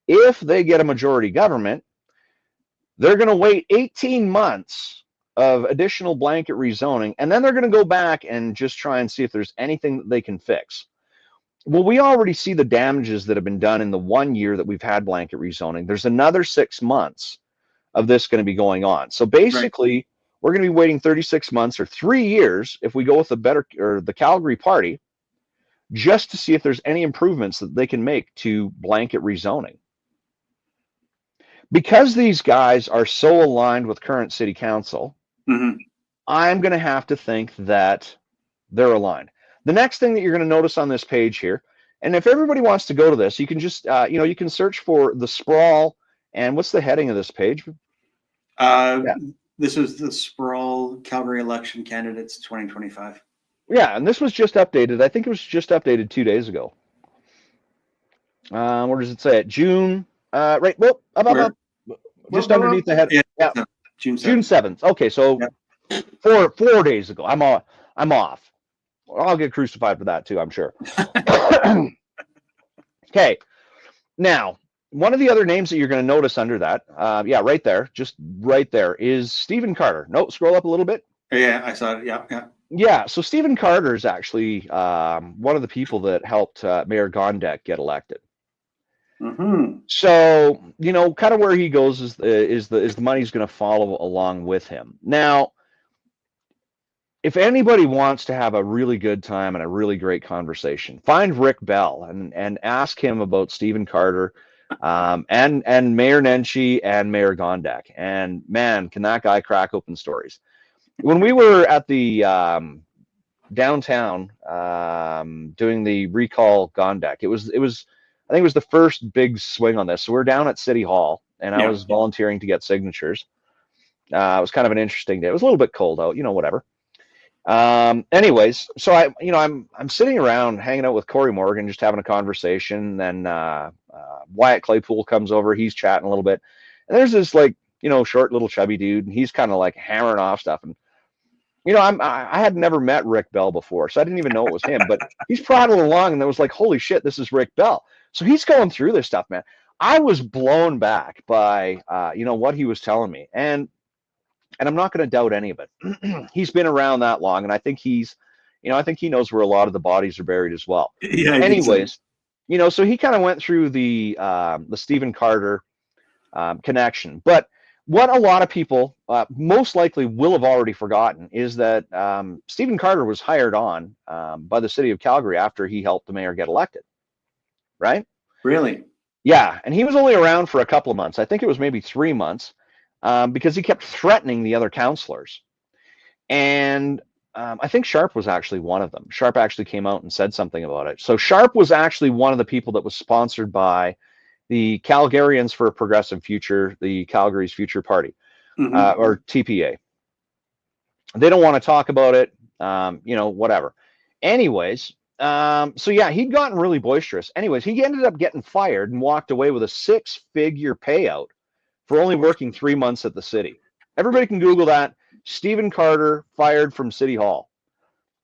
if they get a majority government, they're going to wait 18 months of additional blanket rezoning, and then they're going to go back and just try and see if there's anything that they can fix. Well, we already see the damages that have been done in the 1 year that we've had blanket rezoning. There's another 6 months of this going to be going on. So Right. basically, we're going to be waiting 36 months or 3 years if we go with the better or the Calgary party, just to see if there's any improvements that they can make to blanket rezoning. Because these guys are so aligned with current city council, Mm-hmm. I'm going to have to think that they're aligned. The next thing that you're going to notice on this page here, and if everybody wants to go to this, you can just, you can search for the sprawl. And what's the heading of this page? Yeah. This is the Sprawl Calgary election candidates 2025. Yeah, and this was just updated. I think it was just updated 2 days ago. Where does it say it? June, right, well, up, just underneath the head. Yeah, June 7th. June 7th. Okay, so Yep. 4 days ago. I'm off. I'll get crucified for that too, I'm sure. Okay, now, one of the other names that you're going to notice under that, yeah, right there, just right there, is Stephen Carter. No, scroll up a little bit. Yeah, I saw it. Yeah, yeah. Yeah, so Stephen Carter is actually one of the people that helped Mayor Gondek get elected. Mm-hmm. So, kind of where he goes is the money's going to follow along with him. Now, if anybody wants to have a really good time and a really great conversation, find Rick Bell and ask him about Stephen Carter, and Mayor Nenshi and Mayor Gondek. And man, can that guy crack open stories. When we were at the downtown doing the recall Gondek, it was I think it was the first big swing on this. So we're down at City Hall, and I was volunteering to get signatures. It was kind of an interesting day. It was a little bit cold out, whatever. Anyways, so I'm sitting around hanging out with Corey Morgan, just having a conversation. Then Wyatt Claypool comes over. He's chatting a little bit, and there's this short little chubby dude, and he's kind of like hammering off stuff. And I had never met Rick Bell before, so I didn't even know it was him. But he's prattling along, and I was like, "Holy shit, this is Rick Bell!" So he's going through this stuff, man. I was blown back by what he was telling me, and I'm not going to doubt any of it. He's been around that long, and I think he knows where a lot of the bodies are buried as well. Yeah. Anyways, so he kind of went through the Stephen Carter connection. But what a lot of people most likely will have already forgotten is that Stephen Carter was hired on by the city of Calgary after he helped the mayor get elected, right? Really? Yeah, and he was only around for a couple of months. I think it was maybe 3 months. Because he kept threatening the other councillors. And I think Sharp was actually one of them. Sharp actually came out and said something about it. So Sharp was actually one of the people that was sponsored by the Calgarians for a Progressive Future, the Calgary's Future Party, or TPA. They don't want to talk about it, whatever. Anyways, so yeah, he'd gotten really boisterous. Anyways, he ended up getting fired and walked away with a 6-figure payout for only working 3 months at the city. Everybody can Google that. Stephen Carter fired from City Hall.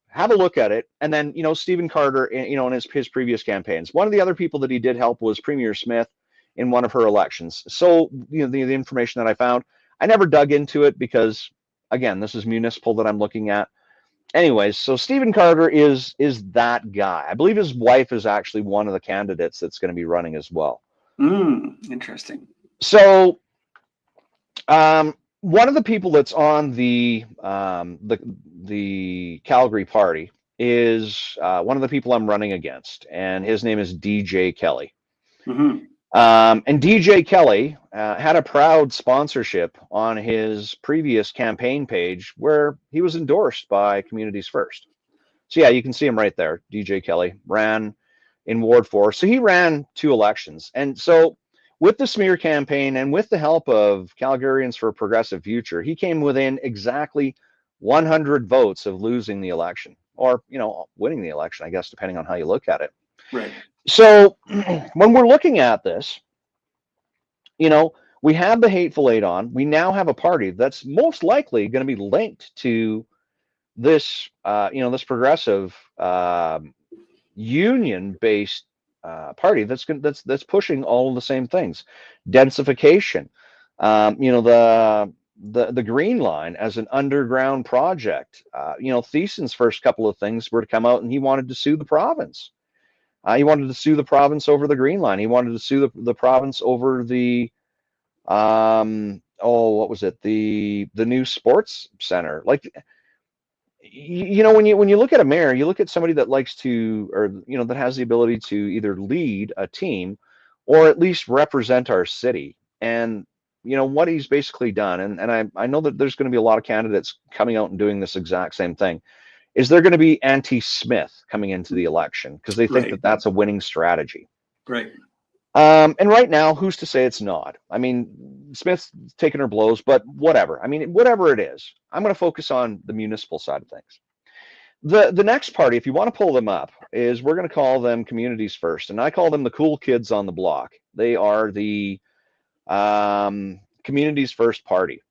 Have a look at it. And then, Stephen Carter, in his previous campaigns. One of the other people that he did help was Premier Smith in one of her elections. So, the information that I found, I never dug into it because, again, this is Municipal that I'm looking at. Anyways, so Stephen Carter is that guy. I believe his wife is actually one of the candidates that's going to be running as well. Interesting. So, one of the people that's on the Calgary party is one of the people I'm running against, and his name is DJ Kelly. Mm-hmm. And DJ Kelly had a proud sponsorship on his previous campaign page where he was endorsed by Communities First. So yeah, you can see him right there. DJ Kelly ran in Ward 4. So he ran 2 elections. And so with the smear campaign and with the help of Calgarians for a Progressive Future, he came within exactly 100 votes of losing the election, or, winning the election, I guess, depending on how you look at it. Right. So when we're looking at this, we have the Hateful Eight on. We now have a party that's most likely going to be linked to this, this progressive union-based party that's pushing all of the same things: densification, the Green Line as an underground project. Thiessen's first couple of things were to come out, and he wanted to sue the province. He wanted to sue the province over the Green Line. He wanted to sue the province over the what was it? The new sports center. Like, you know, when you look at a mayor, you look at somebody that likes to, or that has the ability to either lead a team or at least represent our city. And what he's basically done, and I know that there's going to be a lot of candidates coming out and doing this exact same thing, is they're going to be anti-Smith coming into the election because they think Right. that that's a winning strategy. Right. And right now, who's to say it's not? I mean, Smith's taking her blows, but whatever. I mean, whatever it is, I'm going to focus on the municipal side of things. The next party, if you want to pull them up, is we're going to call them Communities First, and I call them the cool kids on the block. They are the Communities First party.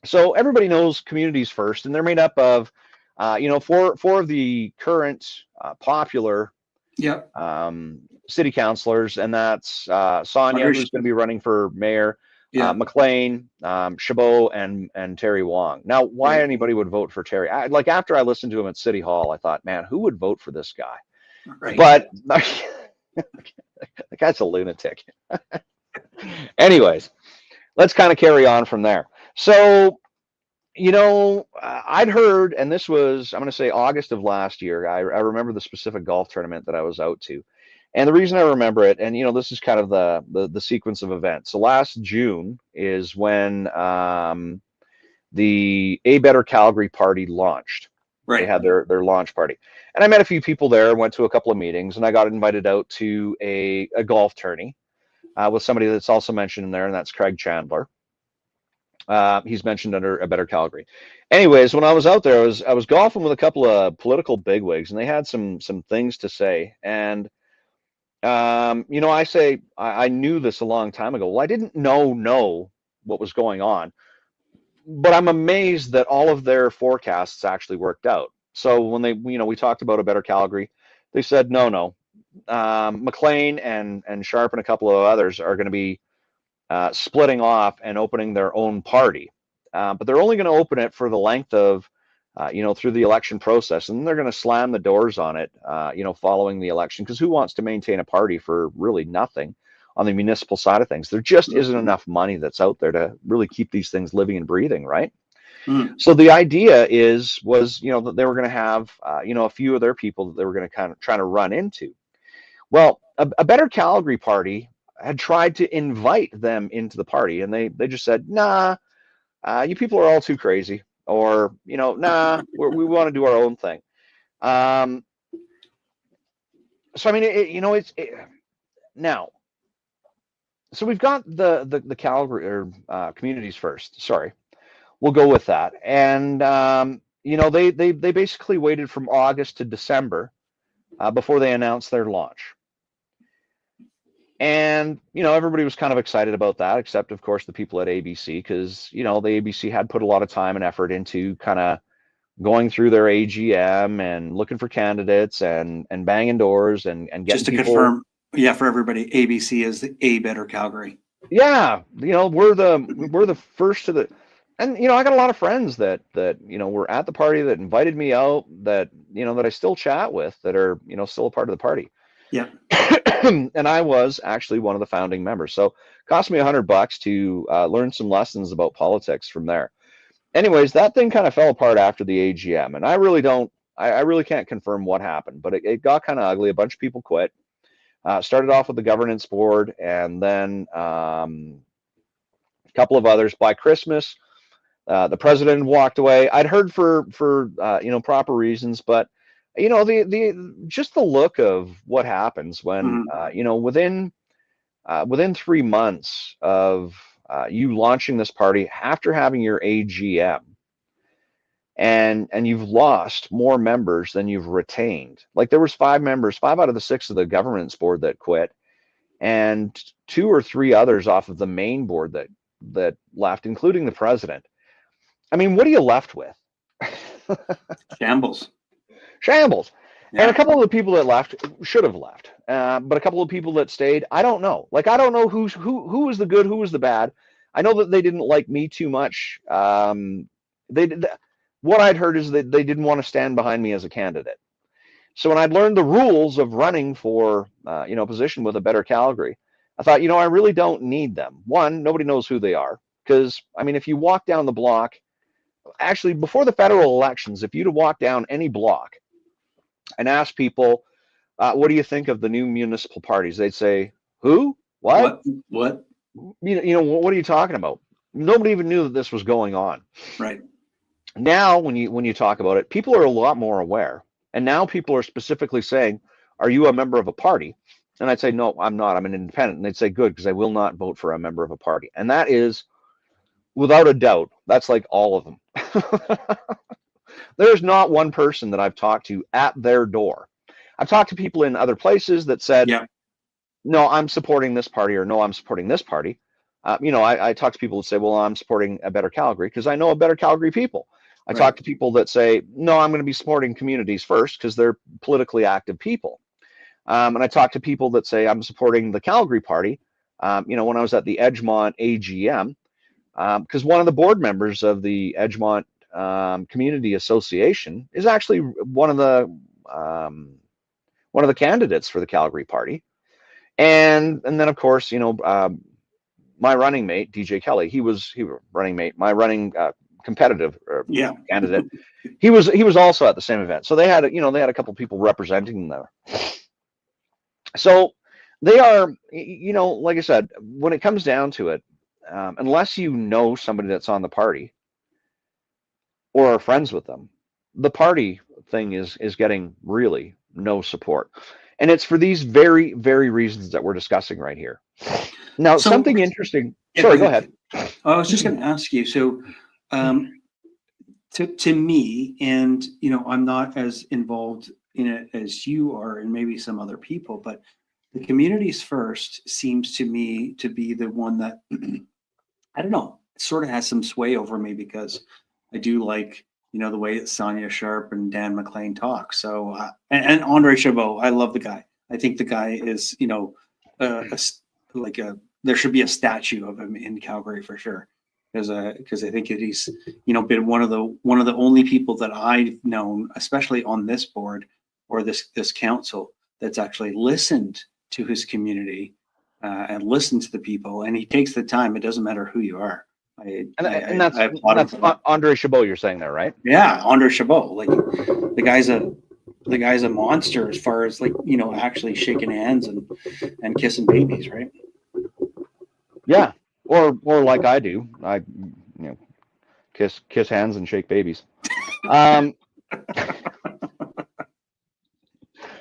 So everybody knows Communities First, and they're made up of, four of the current popular Yep. city councilors, and that's Sonia, Irish. who's going to be running for mayor, Yeah. McLean, Chabot, and Terry Wong. Now, why Right. anybody would vote for Terry? Like after I listened to him at City Hall, I thought, man, who would vote for this guy? Right. But the guy's a lunatic. Anyways, let's kind of carry on from there. So, I'd heard, and this was, I'm going to say August of last year. I remember the specific golf tournament that I was out to. And the reason I remember it, and this is kind of the sequence of events. So last June is when the A Better Calgary party launched. Right. They had their launch party. And I met a few people there, went to a couple of meetings, and I got invited out to a golf tourney with somebody that's also mentioned in there, and that's Craig Chandler. He's mentioned under A Better Calgary. Anyways, when I was out there, I was golfing with a couple of political bigwigs, and they had some things to say. And I knew this a long time ago. Well, I didn't know what was going on, but I'm amazed that all of their forecasts actually worked out. So when we talked about A Better Calgary, they said no. McLean and Sharp and a couple of others are going to be splitting off and opening their own party, but they're only going to open it for the length of, through the election process, and then they're going to slam the doors on it, following the election, because who wants to maintain a party for really nothing on the municipal side of things? There just isn't enough money that's out there to really keep these things living and breathing, right? So the idea was that they were going to have, a few of their people that they were going to kind of try to run into. Well, a Better Calgary party had tried to invite them into the party, and they just said, nah, you people are all too crazy, or nah, we want to do our own thing. So I mean, now, so we've got the Calgary or Communities First. Sorry, we'll go with that. And they basically waited from August to December before they announced their launch. And, everybody was kind of excited about that, except, of course, the people at ABC, because, the ABC had put a lot of time and effort into kind of going through their AGM and looking for candidates and banging doors and getting Just to people. confirm, yeah, for everybody, ABC is the A Better Calgary. Yeah, we're the first to the, and I got a lot of friends that were at the party, that invited me out, that that I still chat with, that are still a part of the party. Yeah. And I was actually one of the founding members. So it cost me $100 to learn some lessons about politics from there. Anyways, that thing kind of fell apart after the AGM, and I really can't confirm what happened, but it got kind of ugly. A bunch of people quit. Started off with the governance board, and then a couple of others. By Christmas, the president walked away. I'd heard for proper reasons, but the just the look of what happens when within 3 months of you launching this party after having your AGM, and you've lost more members than you've retained. Like, there was 5 members, 5 out of the 6 of the governance board that quit, and 2 or 3 others off of the main board that left, including the president. I mean, what are you left with? Shambles. Yeah. And a couple of the people that left should have left, but a couple of people that stayed, I don't know. Like, I don't know who was the good, who was the bad. I know that they didn't like me too much. What I'd heard is that they didn't want to stand behind me as a candidate. So when I'd learned the rules of running for, a position with a Better Calgary, I thought, I really don't need them. One, nobody knows who they are. Because, if you walk down the block, actually, before the federal elections, if you'd have walked down any block and asked people, what do you think of the new municipal parties? They'd say, who? What? What? What are you talking about? Nobody even knew that this was going on. Right. Now, when you talk about it, people are a lot more aware. And now people are specifically saying, are you a member of a party? And I'd say, no, I'm not. I'm an independent. And they'd say, good, because I will not vote for a member of a party. And that is, without a doubt, that's like all of them. There's not one person that I've talked to at their door. I've talked to people in other places that said, Yeah. no, I'm supporting this party, or no, I'm supporting this party. I talk to people that say, well, I'm supporting a Better Calgary because I know a Better Calgary people. I talk to people that say, no, I'm going to be supporting Communities First because they're politically active people. And I talk to people that say I'm supporting the Calgary Party. When I was at the Edgemont AGM, because one of the board members of the Edgemont Community Association is actually one of the candidates for the Calgary Party. And then, of course, my running mate, DJ Kelly, he was running mate, my running competitive candidate. He was also at the same event. So they had a couple people representing them there. So they are, like I said, when it comes down to it, unless you know somebody that's on the party or are friends with them, the party thing is getting really no support. And it's for these very, very reasons that we're discussing right here. Now, something interesting. Sorry, go ahead. I was just going to ask you. So, to me, and I'm not as involved in it as you are, and maybe some other people, but the Communities First seems to me to be the one that I don't know, sort of has some sway over me because I do like the way that Sonia Sharp and Dan McLean talk. So and Andre Chabot, I love the guy. I think the guy is there should be a statue of him in Calgary for sure, because I think that he's been one of the only people that I've known, especially on this board or this council, that's actually listened to his community and listened to the people, and he takes the time. It doesn't matter who you are. That's Andre Chabot you're saying there, right? Yeah, Andre Chabot. Like the guy's a monster as far as actually shaking hands and kissing babies, right? Yeah, or like I do, I kiss hands and shake babies.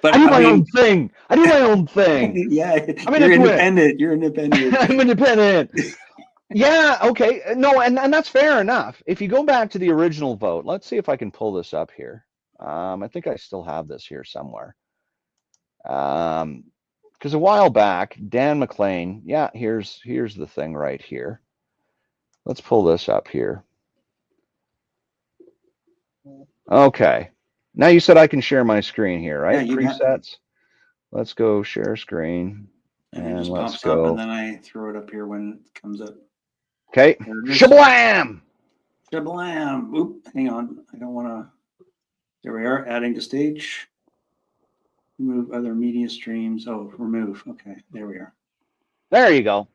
But I do my own thing. Yeah, you're independent. You're independent. I'm independent. Yeah, okay. No, and that's fair enough. If you go back to the original vote, let's see if I can pull this up here. I think I still have this here somewhere. Because a while back, Dan McLean, yeah, here's the thing right here. Let's pull this up here. Okay. Now you said I can share my screen here, right? Yeah, presets. Let's go share screen. And it just pops up, and then I throw it up here when it comes up. Okay. Shablam! Shablam! Oop, hang on. I don't want to. There we are. Adding to stage. Remove other media streams. Oh, remove. Okay, there we are. There you go.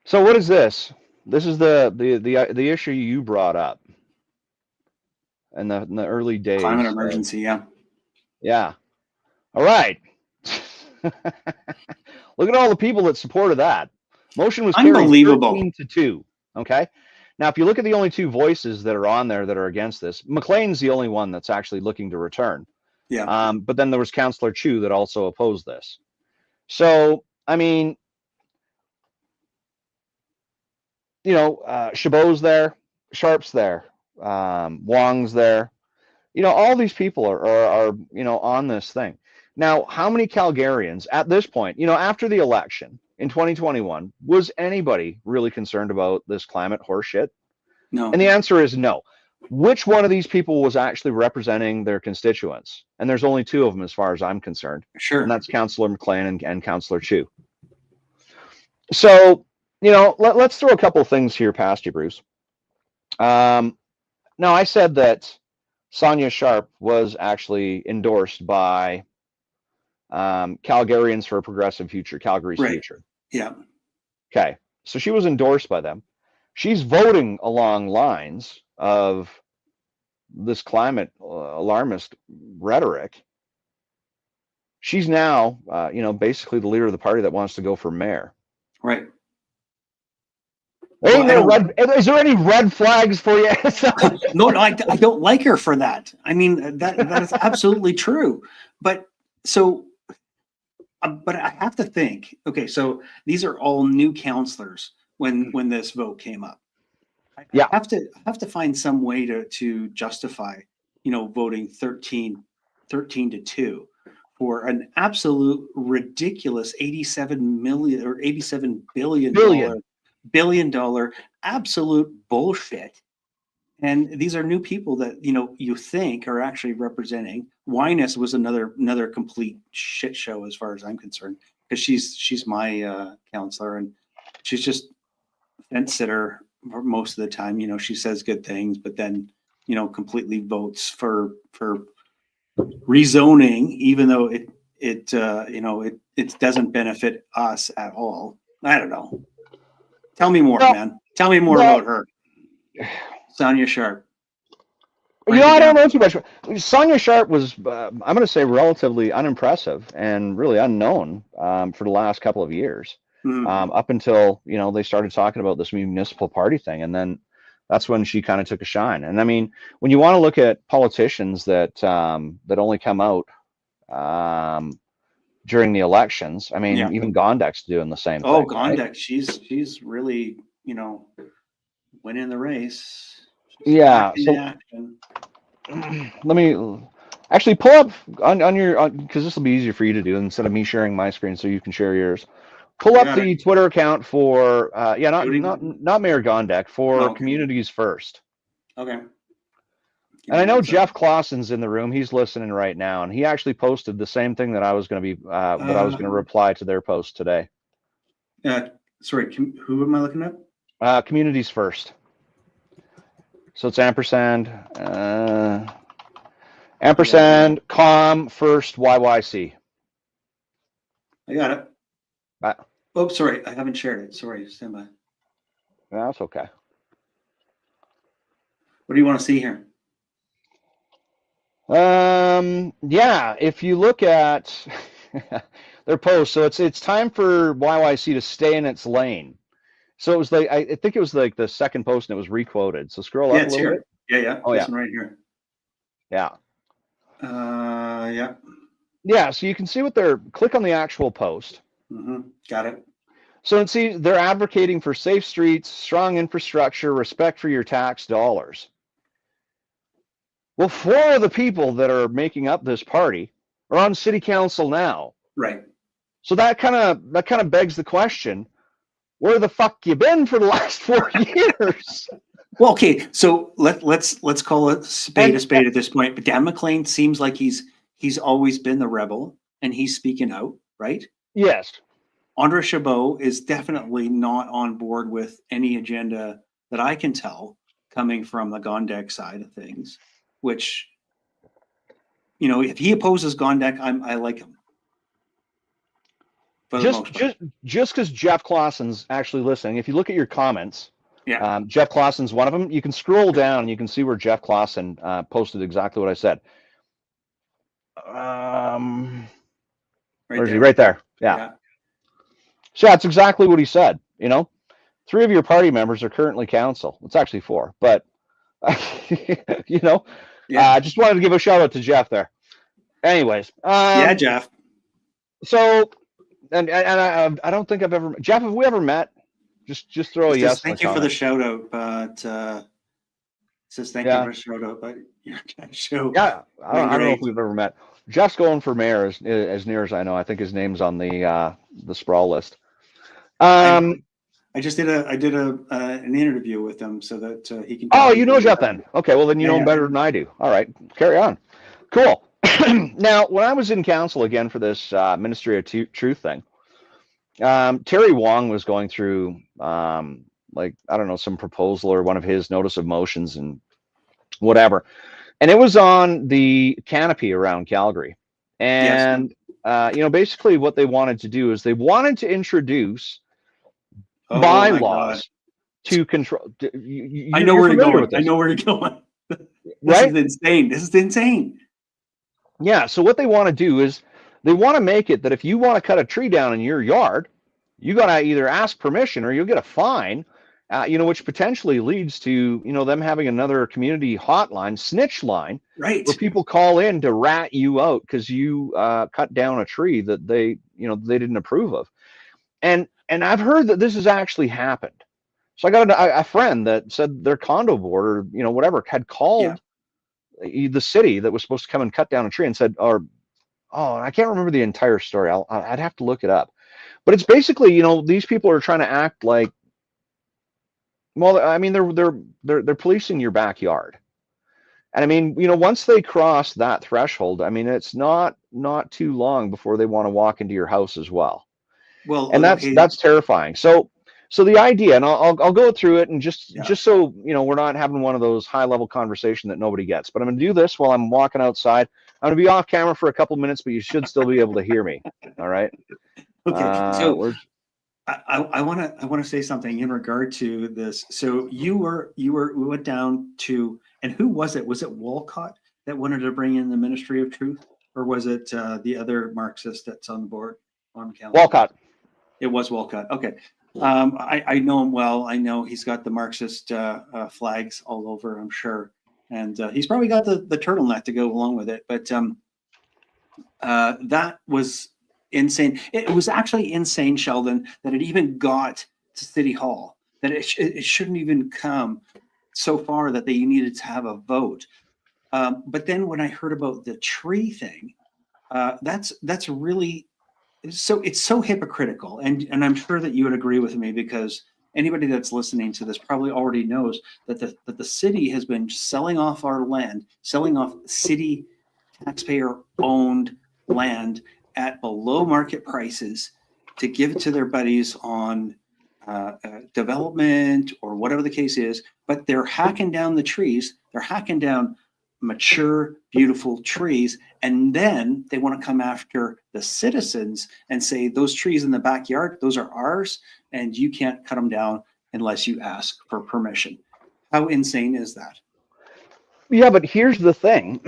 So what is this? This is the issue you brought up in the early days. Climate emergency, yeah. Yeah. All right. Look at all the people that supported that. Motion was carried 13-2. Okay. Now, if you look at the only two voices that are on there that are against this, McLean's the only one that's actually looking to return. Yeah. But then there was Councillor Chu that also opposed this. So, I mean, Chabot's there, Sharp's there, Wong's there. All these people are on this thing. Now, how many Calgarians at this point, after the election in 2021, was anybody really concerned about this climate horseshit? No. And the answer is no. Which one of these people was actually representing their constituents? And there's only two of them as far as I'm concerned. Sure. And that's Councillor McLean and Councillor Chu. So, let's throw a couple of things here past you, Bruce. Now, I said that Sonia Sharp was actually endorsed by Calgarians for a Progressive Future, Calgary's Right. future. Yeah. Okay, so she was endorsed by them. She's voting along lines of this climate alarmist rhetoric. She's now, basically the leader of the party that wants to go for mayor. Right. Ain't Well, no red. Is there any red flags for you? no, I don't like her for that. I mean, that is absolutely true. But so, but I have to think. Okay, so these are all new counselors when this vote came up. I Yeah. have to find some way to justify, voting 13-2 for an absolute ridiculous 87 million or 87 billion dollar absolute bullshit. And these are new people that you think are actually representing. Winus was another complete shit show as far as I'm concerned, because she's my counselor, and she's just fence sitter for most of the time. She says good things, but then completely votes for rezoning, even though it doesn't benefit us at all. I don't know. Tell me more, man. Tell me more about her. Sonia Sharp. I don't know too much. Sonia Sharp was, I'm going to say, relatively unimpressive and really unknown for the last couple of years, up until they started talking about this municipal party thing, and then that's when she kind of took a shine. And I mean, when you want to look at politicians that only come out during the elections, I mean, even Gondek's doing the same thing. Oh, Gondek, right? She's really winning the race. Yeah. So let me actually pull up on your, because this will be easier for you to do instead of me sharing my screen, so you can share yours. Pull up the Twitter account for not Mayor Gondek, for Communities First. Okay. And I know Jeff Clausen's in the room. He's listening right now, and he actually posted the same thing that I was going to reply to their post today. Sorry, who am I looking at? Communities First. So it's ampersand com first YYC. I got it. Oh, sorry, I haven't shared it. Sorry, stand by. That's okay. What do you want to see here? Yeah, if you look at their post, so it's time for YYC to stay in its lane. So it was like, I think it was like the second post, and it was requoted. So scroll up a little bit. Yeah. Oh, this one right here. Yeah. Yeah. Yeah. So you can see what they're, click on the actual post. Got it. So see, they're advocating for safe streets, strong infrastructure, respect for your tax dollars. Well, 4 of the people that are making up this party are on city council now. Right. So that kind of begs the question: where the fuck you been for the last 4 years? Well, okay, so let's call it spade a spade at this point. But Dan McLean seems like he's always been the rebel, and he's speaking out, right? Yes. Andre Chabot is definitely not on board with any agenda that I can tell coming from the Gondek side of things, which, if he opposes Gondek, I like him. Just because Jeff Clausen's actually listening, if you look at your comments, Jeff Clausen's one of them. You can scroll down and you can see where Jeff Clausen posted exactly what I said. Where's he? Right there. Yeah. So that's exactly what he said. 3 of your party members are currently council. It's actually 4, but just wanted to give a shout out to Jeff there. Anyways, Jeff. So, and I don't think I've ever, Jeff, have we ever met? Just throw a yes. Thank you for the shout out, but says thank you for the shout out, but your show. Yeah, I don't know if we've ever met. Jeff's going for mayor, as near as I know. I think his name's on the sprawl list. I just did an interview with him so that he can. Oh, you know Jeff then? Okay, well then you know him better than I do. All right, carry on. Cool. Now, when I was in council again for this Ministry of Truth thing, Terry Wong was going through some proposal or one of his notice of motions and whatever. and it was on the canopy around Calgary. Yes. And basically what they wanted to do is they wanted to introduce Oh my God. bylaws to control. I know You're where you're familiar going. with I this, know where you're going. This is right? insane. This is insane. Yeah. So what they want to do is they want to make it that if you want to cut a tree down in your yard, you got to either ask permission or you'll get a fine, which potentially leads to, them having another community hotline, snitch line, Right. where people call in to rat you out because you cut down a tree that they didn't approve of. And I've heard that this has actually happened. So I got a friend that said their condo board or whatever had Yeah. called the city that was supposed to come and cut down a tree and said, or oh, I can't remember the entire story. I'd have to look it up. But it's basically, these people are trying to act like, well, I mean, they're policing your backyard. And I mean, once they cross that threshold, I mean, it's not too long before they want to walk into your house as well. Well, And that's okay. that's terrifying. So the idea, and I'll go through it, and just Yeah. just so we're not having one of those high level conversation that nobody gets. But I'm going to do this while I'm walking outside. I'm going to be off camera for a couple minutes, but you should still be able to hear me. All right. Okay. So Where's I want to say something in regard to this. So we went down to, and who was it? Was it Walcott that wanted to bring in the Ministry of Truth, or was it the other Marxist that's on the board on council? Walcott? It was Walcott. Okay. I know him well. I know he's got the Marxist flags all over, I'm sure. And he's probably got the turtleneck to go along with it. But that was insane. It was actually insane, Sheldon, that it even got to City Hall, that it shouldn't even come so far that they needed to have a vote. But then when I heard about the tree thing, that's really, so it's so hypocritical, and I'm sure that you would agree with me, because anybody that's listening to this probably already knows that the city has been selling off our land, selling off city taxpayer owned land at below market prices to give it to their buddies on development or whatever the case is. But they're hacking down the trees. They're hacking down mature, beautiful trees. And then they want to come after the citizens and say, those trees in the backyard, those are ours, and you can't cut them down unless you ask for permission. How insane is that? Yeah, but here's the thing: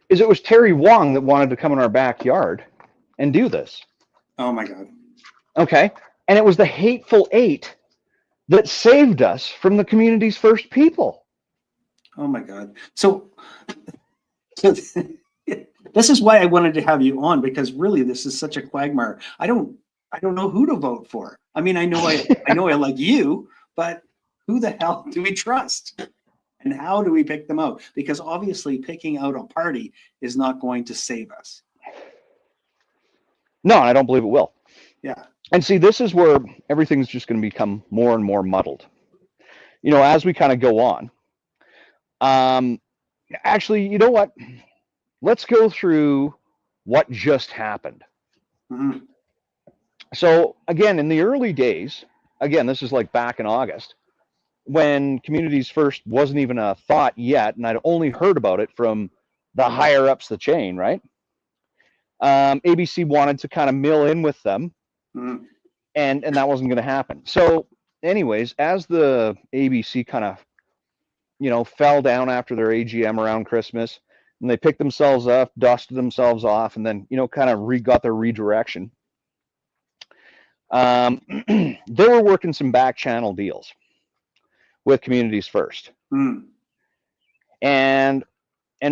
is it was Terry Wong that wanted to come in our backyard and do this. Oh my God. Okay, and it was the Hateful Eight that saved us from the community's first people. Oh my God. So this is why I wanted to have you on, because really this is such a quagmire. I don't know who to vote for. I mean, I know I like you, but who the hell do we trust? And how do we pick them out? Because obviously picking out a party is not going to save us. No, I don't believe it will. Yeah. And see, this is where everything's just going to become more and more muddled. As we kind of go on. Actually, you know what? Let's go through what just happened. Mm-hmm. So again, in the early days, again, this is like back in August, when Communities First wasn't even a thought yet, and I'd only heard about it from the higher ups the chain, right? ABC wanted to kind of mill in with them, and that wasn't going to happen. So, anyways, as the ABC kind of, fell down after their AGM around Christmas, and they picked themselves up, dusted themselves off, and then, kind of got their redirection. They were working some back channel deals with Communities First. And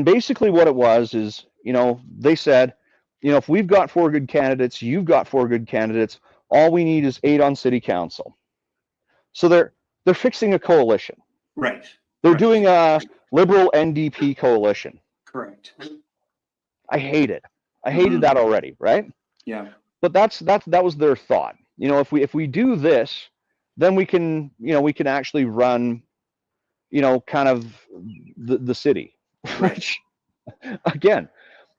basically what it was is, they said, if we've got 4 good candidates, you've got 4 good candidates, all we need is 8 on city council. So they're fixing a coalition. Right. They're doing a liberal NDP coalition. Correct. I hate it. I hated that already, right? Yeah. But that was their thought. If we do this, then we can actually run, kind of the city. Right. Which, again,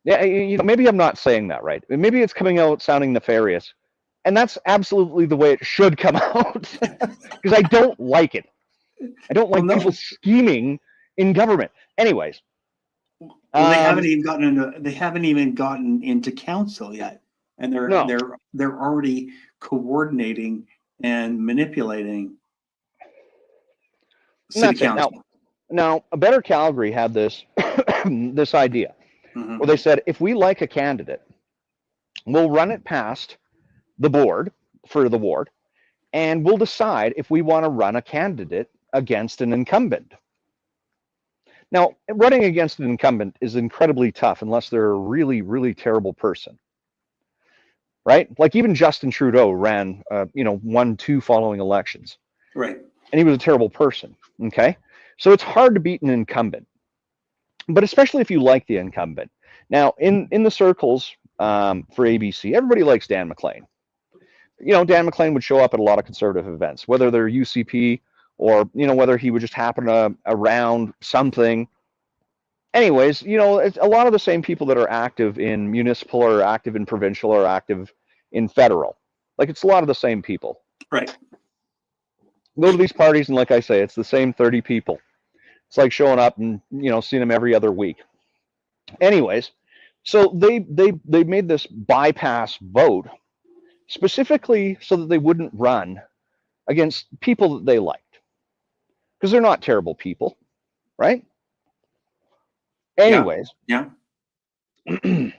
yeah, maybe I'm not saying that right. Maybe it's coming out sounding nefarious, and that's absolutely the way it should come out, because I don't like it. I don't like people scheming in government. Anyways, they haven't even gotten into council yet, and No. they're already coordinating and manipulating And city that's it. Now, council. a Better Calgary had this this idea Mhm. where they said, if we like a candidate, we'll run it past the board for the ward, and we'll decide if we want to run a candidate against an incumbent. Now, running against an incumbent is incredibly tough unless they're a really, really terrible person, right? Like even Justin Trudeau ran, won 2 following elections, Right. and he was a terrible person. Okay, so it's hard to beat an incumbent, but especially if you like the incumbent. Now, in the circles for ABC, everybody likes Dan McLean. Dan McLean would show up at a lot of conservative events, whether they're UCP or whether he would just happen around something. Anyways, it's a lot of the same people that are active in municipal or active in provincial or active in federal. Like it's a lot of the same people. Right. Go to these parties and like I say, it's the same 30 people. It's like showing up and seeing them every other week. Anyways, so they made this bypass vote specifically so that they wouldn't run against people that they liked, because they're not terrible people, right? Anyways. Yeah. I'm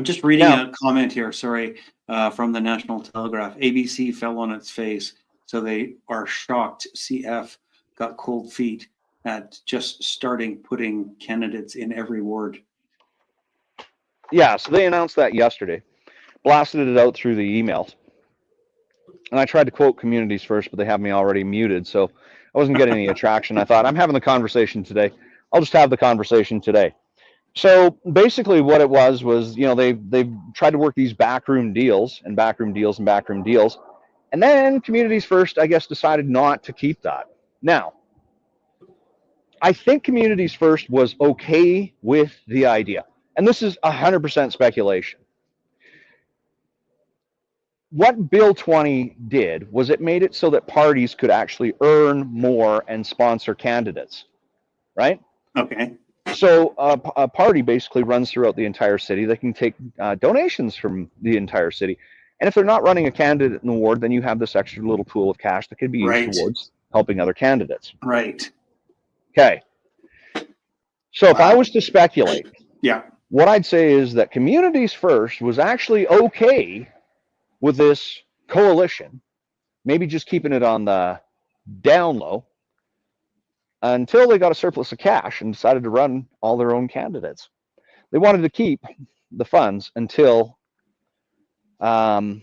just reading Now, a comment here, sorry, from the National Telegraph. ABC fell on its face, so they are shocked CF got cold feet at just starting putting candidates in every ward. yeah, so they announced that yesterday, blasted it out through the emails. And I tried to quote Communities First, but they have me already muted, so I wasn't getting any attraction. I thought, I'm having the conversation today. I'll just have the conversation today. So basically what it was, they've tried to work these backroom deals and backroom deals and backroom deals. And then Communities First, I guess, decided not to keep that. Now, I think Communities First was okay with the idea. And this is 100% speculation. What Bill 20 did was it made it so that parties could actually earn more and sponsor candidates, right? Okay. So a party basically runs throughout the entire city. They can take donations from the entire city. And if they're not running a candidate in the ward, then you have this extra little pool of cash that could be used towards helping other candidates. Right. Okay. So if I was to speculate, what I'd say is that Communities First was actually okay with this coalition, maybe just keeping it on the down low, until they got a surplus of cash and decided to run all their own candidates. They wanted to keep the funds until they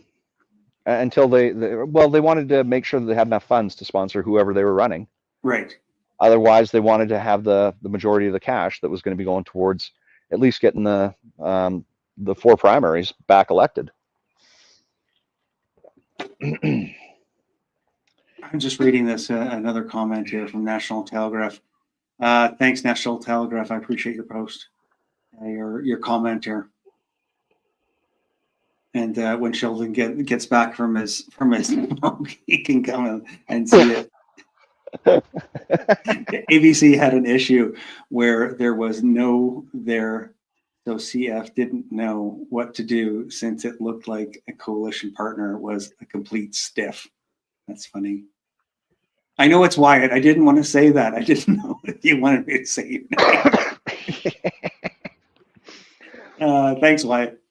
wanted to make sure that they had enough funds to sponsor whoever they were running. Right. Otherwise, they wanted to have the majority of the cash that was going to be going towards at least getting the 4 primaries back elected. I'm just reading this, another comment here from National Telegraph. Thanks, National Telegraph. I appreciate your post, your comment here. And when Sheldon gets back from his smoke, he can come and see it. ABC had an issue where there was no there, so CF didn't know what to do since it looked like a coalition partner was a complete stiff. That's funny. I know it's Wyatt. I didn't want to say that. I didn't know if you wanted me to say your name. Thanks, Wyatt.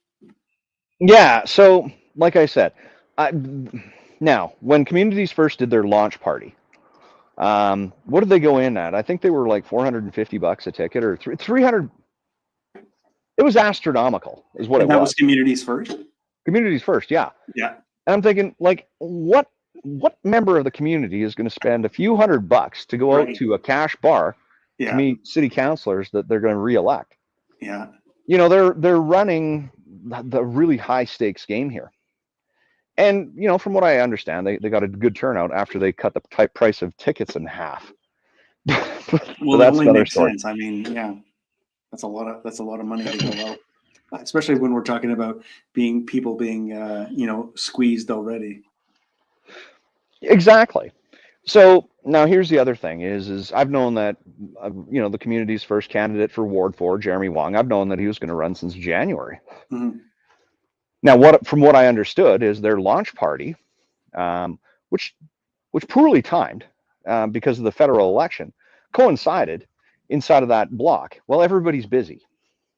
Yeah, so like I said, now when Communities First did their launch party, what did they go in at? I think they were like $450 a ticket or 300. It was astronomical, is what it was. That was Communities First. Communities First, yeah. Yeah. And I'm thinking, like, what member of the community is going to spend a few $100 to go out to a cash bar to meet city councilors that they're going to reelect? Yeah. They're running the really high stakes game here. And, from what I understand, they got a good turnout after they cut the price of tickets in half. Well, that only makes sense. I mean, yeah, that's a lot of money to go out, especially when we're talking about people being squeezed already. Exactly. So now here's the other thing is I've known that, the community's first candidate for Ward 4, Jeremy Wong, I've known that he was going to run since January. Mhm. Now, from what I understood is their launch party, um, which poorly timed because of the federal election, coincided inside of that block. Well, everybody's busy.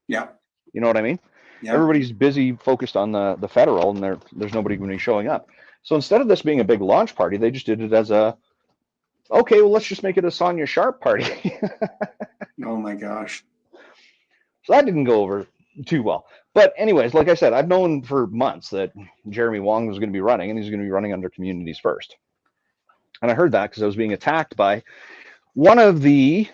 Yeah. You know what I mean? Yeah. Everybody's busy focused on the federal, and there's nobody going to be showing up. So instead of this being a big launch party, they just did it as okay, well, let's just make it a Sonia Sharp party. Oh my gosh. So that didn't go over too well. But anyways, like I said, I've known for months that Jeremy Wong was going to be running, and he's going to be running under Communities First. And I heard that because I was being attacked by one of the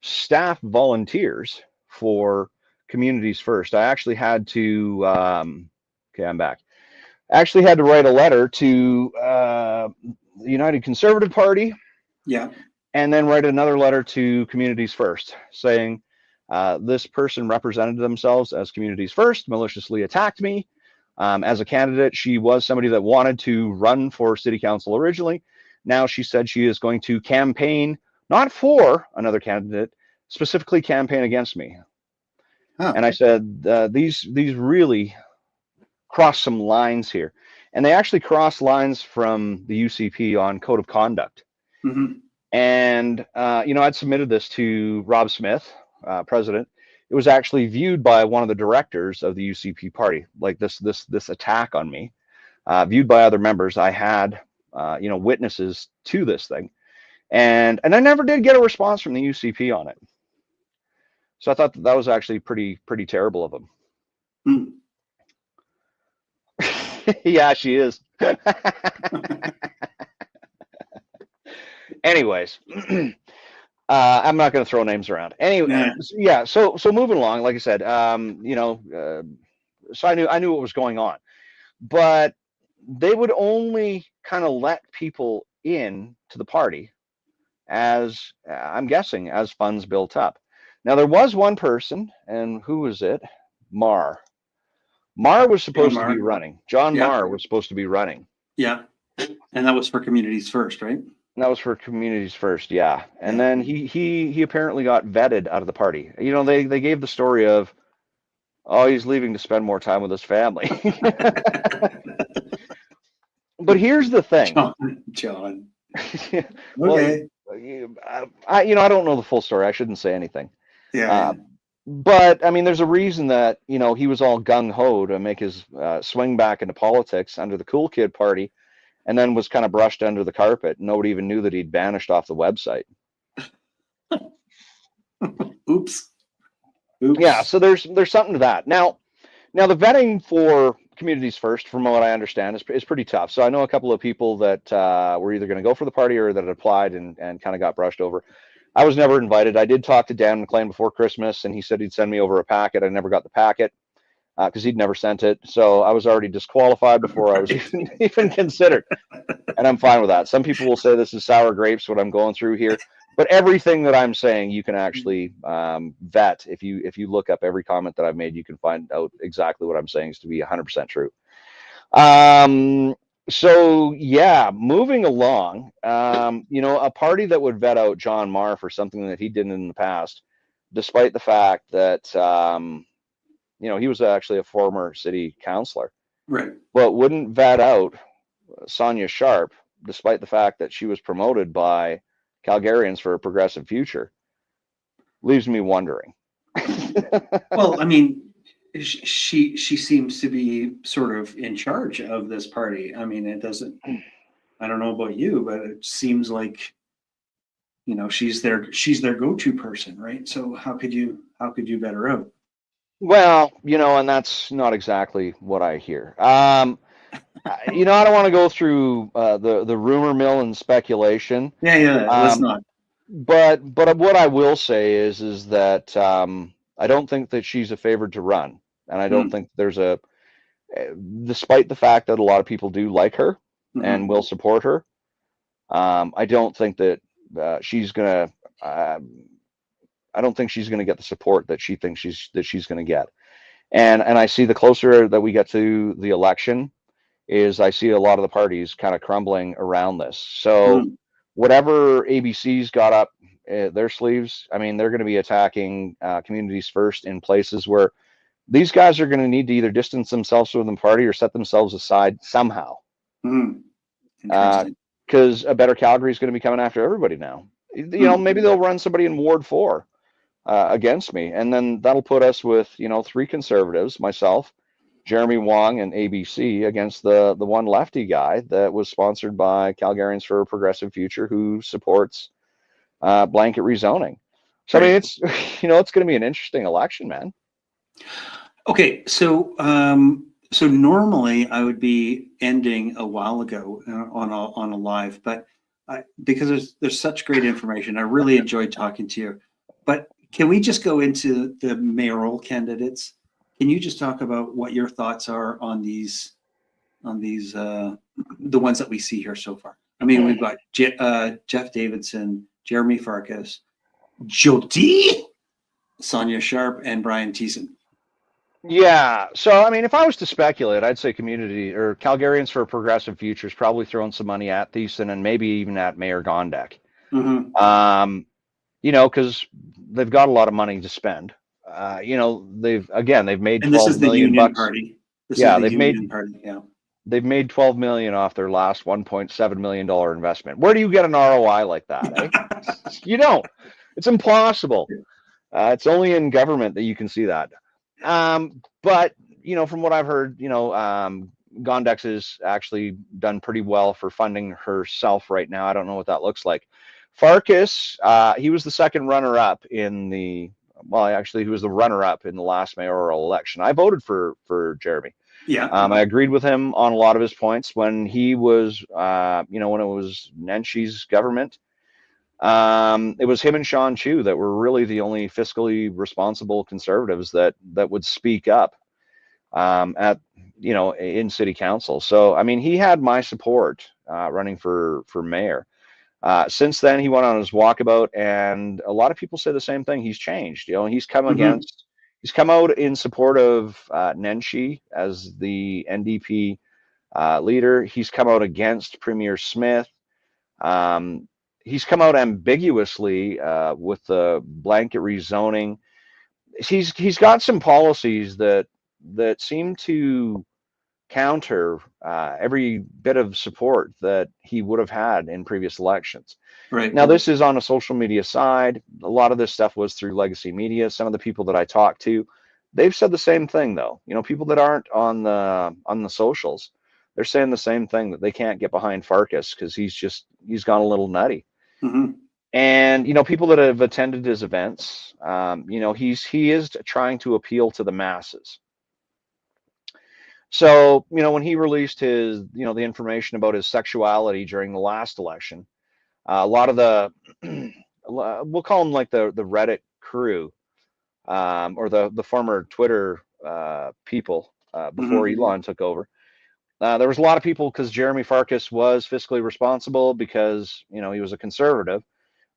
staff volunteers for Communities First. I actually had to, okay, I'm back. I actually had to write a letter to the United Conservative Party. Yeah. And then write another letter to Communities First saying this person represented themselves as Communities First, maliciously attacked me. As a candidate, she was somebody that wanted to run for city council originally. Now she said she is going to campaign not for another candidate, specifically campaign against me. Huh. And I said, these really cross some lines here. And they actually cross lines from the UCP on code of conduct. Mm-hmm. And, I'd submitted this to Rob Smith, president. It was actually viewed by one of the directors of the UCP party, like this attack on me, viewed by other members. I had, witnesses to this thing, and I never did get a response from the UCP on it. So I thought that was actually pretty terrible of them. Mm. Yeah, she is. Anyways, I'm not going to throw names around. Anyway, yeah. So moving along, like I said, so I knew what was going on, but they would only kind of let people in to the party as I'm guessing as funds built up. Now there was one person, and who was it? Marr. Marr was supposed to be running. John Yeah. Marr was supposed to be running. Yeah. And that was for Communities First, right? That was for Communities First, yeah. And then he apparently got vetted out of the party. They gave the story of, oh, he's leaving to spend more time with his family. But here's the thing. John. Well, Okay. I don't know the full story. I shouldn't say anything. Yeah. But I mean, there's a reason that he was all gung ho to make his swing back into politics under the Cool Kid Party, and then was kind of brushed under the carpet. Nobody even knew that he'd vanished off the website. Oops. Yeah, so there's something to that. Now the vetting for Communities First, from what I understand, is pretty tough. So I know a couple of people that were either going to go for the party or that had applied and kind of got brushed over. I was never invited. I did talk to Dan McLean before Christmas, and he said he'd send me over a packet. I never got the packet because he'd never sent it. So I was already disqualified before I was even considered. And I'm fine with that. Some people will say this is sour grapes, what I'm going through here. But everything that I'm saying, you can actually vet. If you look up every comment that I've made, you can find out exactly what I'm saying is to be 100% true. So yeah, moving along, a party that would vet out John Marr for something that he did in the past, despite the fact that he was actually a former city councilor, Right. but wouldn't vet out Sonia Sharp, despite the fact that she was promoted by Calgarians for a progressive future, leaves me wondering. Well, I mean, she seems to be sort of in charge of this party. I mean, I don't know about you, but it seems like, she's their go-to person, right? So how could you vet her out? Well, and that's not exactly what I hear. I don't want to go through the rumor mill and speculation. Yeah, let's not. But what I will say is that I don't think that she's a favored to run, and I don't think there's despite the fact that a lot of people do like her and will support her, I don't think that she's gonna. I don't think she's gonna get the support that she thinks she's gonna get. And I see the closer that we get to the election, is I see a lot of the parties kind of crumbling around this. So Mm, whatever ABC's got up their sleeves, I mean, they're going to be attacking communities first in places where these guys are going to need to either distance themselves from the party or set themselves aside somehow. mm, interesting. Because a better Calgary is going to be coming after everybody now. Maybe Mm, they'll run somebody in Ward 4 against me, and then that'll put us with 3 conservatives, myself, Jeremy Wong, and ABC against the one lefty guy that was sponsored by Calgarians for a Progressive Future, who supports blanket rezoning. So I mean, right. it's it's going to be an interesting election, man. Okay, so normally I would be ending a while ago on a live, but because there's such great information, I really enjoyed talking to you. But can we just go into the mayoral candidates? Can you just talk about what your thoughts are on these the ones that we see here so far? I mean, we've got Jeff Davidson, Jeremy Farkas, Jody, Sonia Sharp, and Brian Thiessen. Yeah. So, I mean, if I was to speculate, I'd say community or Calgarians for a Progressive Future is probably throwing some money at Thiessen and maybe even at Mayor Gondek. Mm-hmm. Um, because they've got a lot of money to spend. They've made And this 12 is the million Union bucks. Party. This is Yeah, the Union Party. Yeah. they've made 12 million off their last 1.7 million dollar investment. Where do you get an ROI like that, eh? You don't. It's impossible. It's only in government that you can see that. But from what I've heard, Gondex has actually done pretty well for funding herself right now. I don't know what that looks like. Farkas, he was the second runner-up in the. Well, actually, he was the runner-up in the last mayoral election. I voted for Jeremy. Yeah. I agreed with him on a lot of his points when he was, when it was Nenshi's government. It was him and Sean Chu that were really the only fiscally responsible conservatives that would speak up at in city council. So I mean, he had my support running for mayor. Since then, he went on his walkabout, and a lot of people say the same thing. He's changed. Mm-hmm. He's come out in support of Nenshi as the NDP leader. He's come out against Premier Smith. Um, he's come out ambiguously with the blanket rezoning. He's got some policies that seem to counter every bit of support that he would have had in previous elections. Right. Now, this is on a social media side. A lot of this stuff was through legacy media. Some of the people that I talked to, they've said the same thing, though. People that aren't on the socials, they're saying the same thing, that they can't get behind Farkas because he's gone a little nutty. Mm-hmm. And people that have attended his events, he is trying to appeal to the masses. So when he released his the information about his sexuality during the last election, a lot of the we'll call them like the Reddit crew, or the former Twitter people before Mm-hmm. Elon took over. There was a lot of people, because Jeremy Farkas was fiscally responsible, because he was a conservative,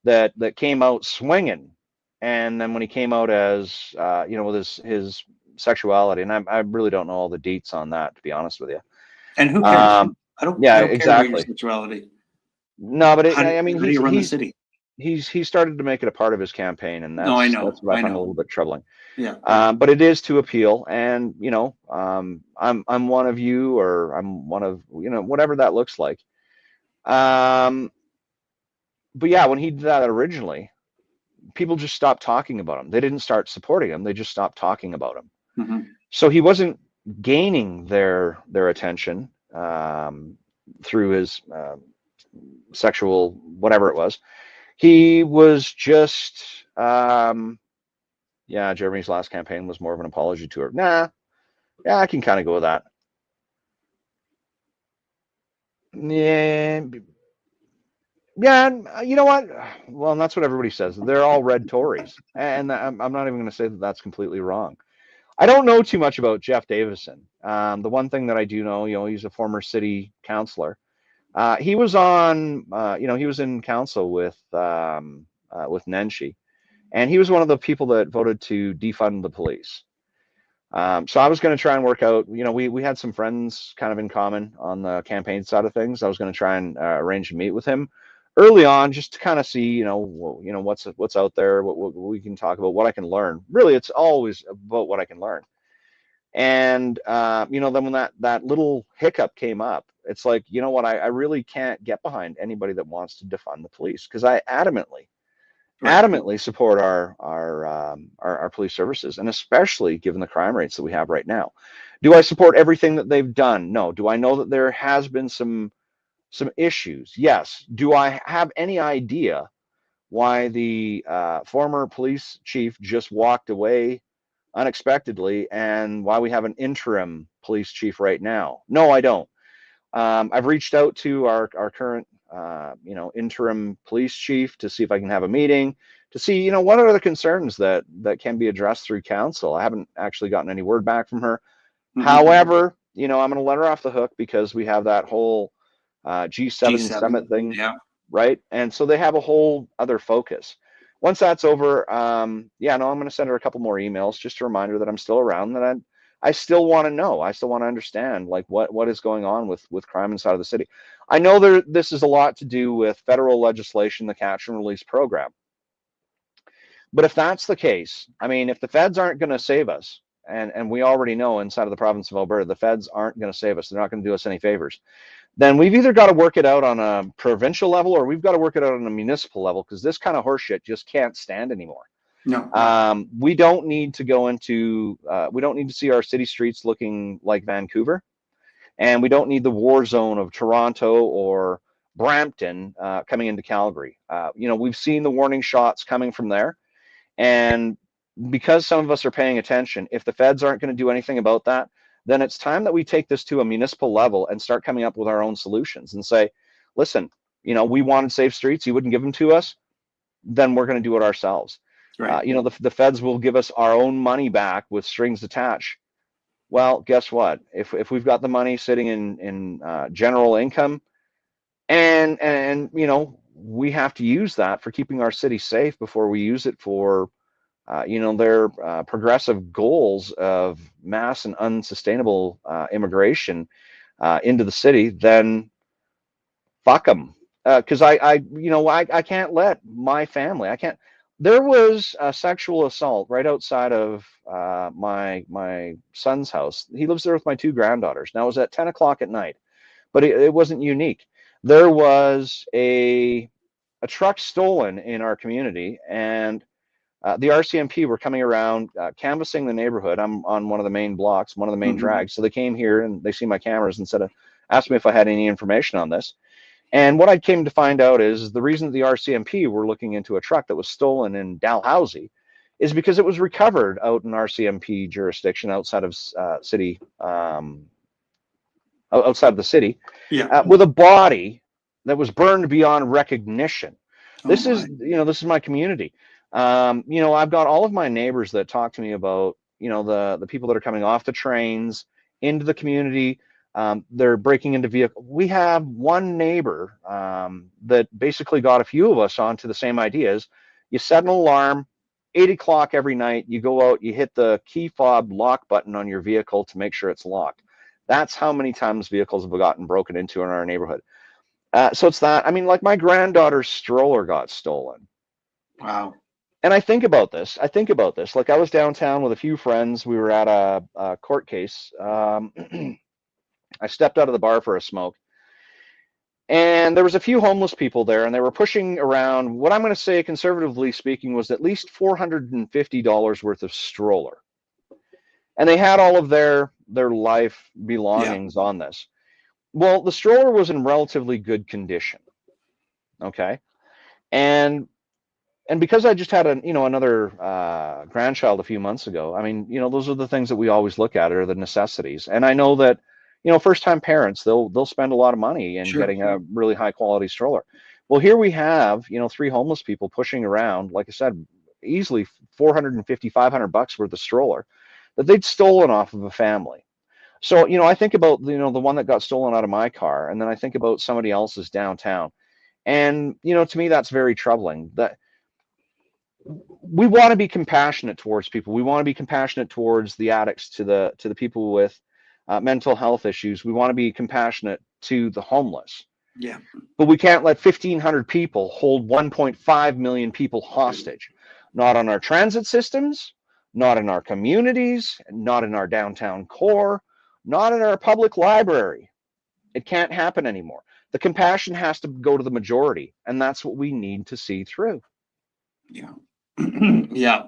that came out swinging. And then when he came out as with his sexuality, and I really don't know all the deets on that, to be honest with you. And who cares? Um, I yeah, don't care about your exactly. sexuality. No, but I mean, How do you run the city? he started to make it a part of his campaign, and No, I that's know. what I I find a know. little bit troubling. Yeah. But it is to appeal, and I'm one of you, or I'm one of whatever that looks like. Um, but yeah, when he did that originally, people just stopped talking about him. They didn't start supporting him. They just stopped talking about him. Mm-hmm. So he wasn't gaining their attention through his sexual whatever it was. He was just yeah. Jeremy's last campaign was more of an apology tour. Nah, yeah, I can kind of go with that. Yeah, yeah. You know what? Well, and that's what everybody says. They're all red Tories, and I'm not even going to say that that's completely wrong. I don't know too much about Jeff Davison. The one thing that I do know, he's a former city councilor. He was on, he was in council with Nenshi, and he was one of the people that voted to defund the police. So I was going to try and work out, we had some friends kind of in common on the campaign side of things. I was going to try and arrange to meet with him early on, just to kind of see, what's out there, what we can talk about, what I can learn. Really, it's always about what I can learn. And then when that little hiccup came up, it's like, you know what, I really can't get behind anybody that wants to defund the police, because I Right. adamantly support our police services, and especially given the crime rates that we have right now. Do I support everything that they've done? No. Do I know that there has been some issues? Yes. Do I have any idea why the former police chief just walked away unexpectedly, and why we have an interim police chief right now? No, I don't. I've reached out to our current, interim police chief to see if I can have a meeting to see, what are the concerns that can be addressed through council. I haven't actually gotten any word back from her. However, I'm going to let her off the hook, because we have that whole G7 G7. summit thing, Yeah. right? And so they have a whole other focus. Once that's over, I'm going to send her a couple more emails just to remind her that I'm still around, that I still want to know. I still want to understand, like, what is going on with crime inside of the city. I know this is a lot to do with federal legislation, the catch and release program. But if that's the case, I mean, if the feds aren't going to save us, and we already know inside of the province of Alberta, the feds aren't going to save us, they're not going to do us any favors, then we've either got to work it out on a provincial level, or we've got to work it out on a municipal level, because this kind of horseshit just can't stand anymore. No. We don't need to go into, we don't need to see our city streets looking like Vancouver, and we don't need the war zone of Toronto or Brampton coming into Calgary. We've seen the warning shots coming from there, and because some of us are paying attention, if the feds aren't going to do anything about that, then it's time that we take this to a municipal level and start coming up with our own solutions and say, listen, we wanted safe streets, you wouldn't give them to us, then we're going to do it ourselves. Right. The feds will give us our own money back with strings attached. Well, guess what? If we've got the money sitting in general income, and we have to use that for keeping our city safe before we use it for their progressive goals of mass and unsustainable immigration into the city, then fuck them. Because I can't let my family. I can't. There was a sexual assault right outside of my son's house. He lives there with my two granddaughters. Now it was at 10 o'clock at night, but it wasn't unique. There was a truck stolen in our community, and the RCMP were coming around, canvassing the neighborhood. I'm on one of the main blocks, one of the main drags. So they came here and they see my cameras and asked me if I had any information on this. And what I came to find out is the reason the RCMP were looking into a truck that was stolen in Dalhousie is because it was recovered out in RCMP jurisdiction outside of city, outside of the city, Yeah. with a body that was burned beyond recognition. Oh, This my. is, this is my community. I've got all of my neighbors that talk to me about, the people that are coming off the trains into the community. They're breaking into vehicles. We have one neighbor that basically got a few of us onto the same ideas. You set an alarm, 8 o'clock every night, you go out, you hit the key fob lock button on your vehicle to make sure it's locked. That's how many times vehicles have gotten broken into in our neighborhood. So it's that. I mean, like, my granddaughter's stroller got stolen. Wow. And I think about this. Like, I was downtown with a few friends. We were at a court case. I stepped out of the bar for a smoke, and there was a few homeless people there, and they were pushing around what I'm going to say, conservatively speaking, was at least $450 worth of stroller. And they had all of their life belongings on this. Well, the stroller was in relatively good condition. Okay. And because I just had another grandchild a few months ago, I mean, those are the things that we always look at, are the necessities. And I know that, first time parents, they'll spend a lot of money in Sure. getting a really high quality stroller. Well, here we have, three homeless people pushing around, like I said, easily $450, $500 worth of stroller that they'd stolen off of a family. So, I think about, the one that got stolen out of my car, and then I think about somebody else's downtown. And, to me, that's very troubling. That we want to be compassionate towards people. We want to be compassionate towards the addicts, to the people with mental health issues. We want to be compassionate to the homeless. Yeah. But we can't let 1,500 people hold 1.5 million people hostage. Not on our transit systems, not in our communities, not in our downtown core, not in our public library. It can't happen anymore. The compassion has to go to the majority, and that's what we need to see through. Yeah. Yeah.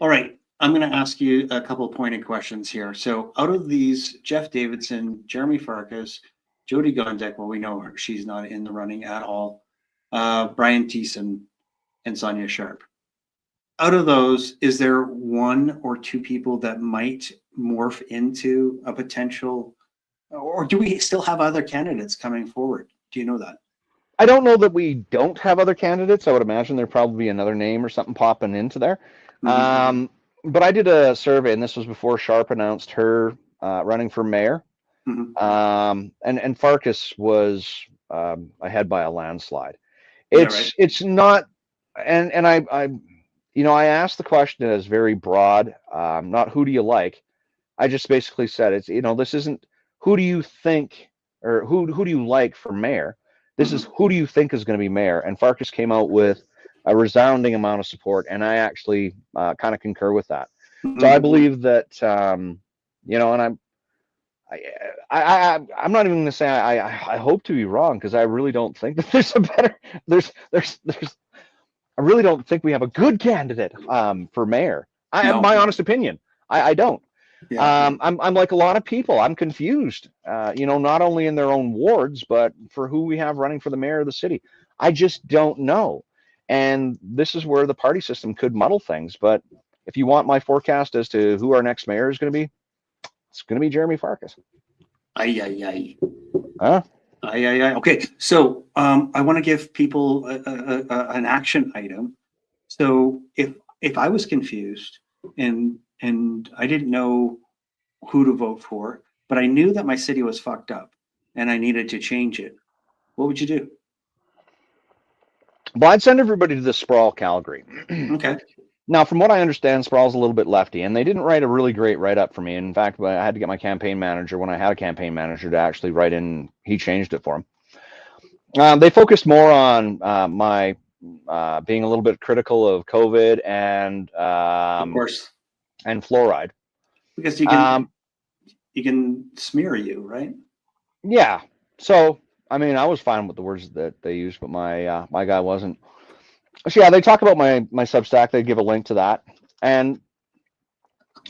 All right. I'm going to ask you a couple of pointed questions here. So, out of these, Jeff Davidson, Jeremy Farkas, Jody Gondek, well, we know her, she's not in the running at all. Brian Thiessen and Sonia Sharp. Out of those, is there one or two people that might morph into a potential, or do we still have other candidates coming forward? Do you know that? I don't know that we don't have other candidates. I would imagine there'd probably be another name or something popping into there. Mhm. But I did a survey, and this was before Sharp announced her running for mayor. Mhm. And Farkas was ahead by a landslide. Yeah, right. It's not, and I asked the question as very broad, not who do you like. I just basically said this isn't who do you think, or who do you like for mayor. This is Mhm. who do you think is going to be mayor. And Farkas came out with a resounding amount of support, and I actually kind of concur with that. So I Mhm. believe that and I'm not even going to say I hope to be wrong, because I really don't think that there's a better there's I really don't think we have a good candidate for mayor. I have No. my honest opinion. I don't. Yeah. I'm like a lot of people. I'm confused. Not only in their own wards, but for who we have running for the mayor of the city. I just don't know. And this is where the party system could muddle things. But if you want my forecast as to who our next mayor is going to be, it's going to be Jeremy Farkas. Ay, ay, ay. Huh? Ay, ay, ay. Okay, so I want to give people an action item. So if I was confused and I didn't know who to vote for, but I knew that my city was fucked up and I needed to change it, what would you do? Well, I'd send everybody to the Sprawl, Calgary. Okay. Now, from what I understand, Sprawl's a little bit lefty, and they didn't write a really great write-up for me. In fact, I had to get my campaign manager, when I had a campaign manager, to actually write in. He changed it for him. They focused more on my being a little bit critical of COVID Of course, and fluoride. because Um, you can smear you, right? yeah. So, I mean, I was fine with the words that they used, but my guy wasn't. So yeah, they talk about my Substack. They give a link to that, and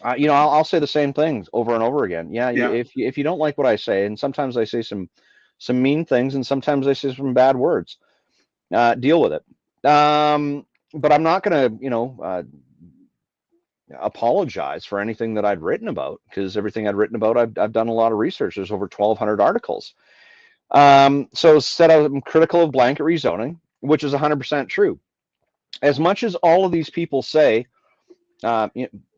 I'll say the same things over and over again. Yeah, Yeah. if you don't like what I say, and sometimes I say some mean things, and sometimes I say some bad words, deal with it. But I'm not going to, apologize for anything that I'd written about, because everything I'd written about, I've done a lot of research. There's over 1,200 articles. So said I'm critical of blanket rezoning, which is 100% true. As much as all of these people say, uh,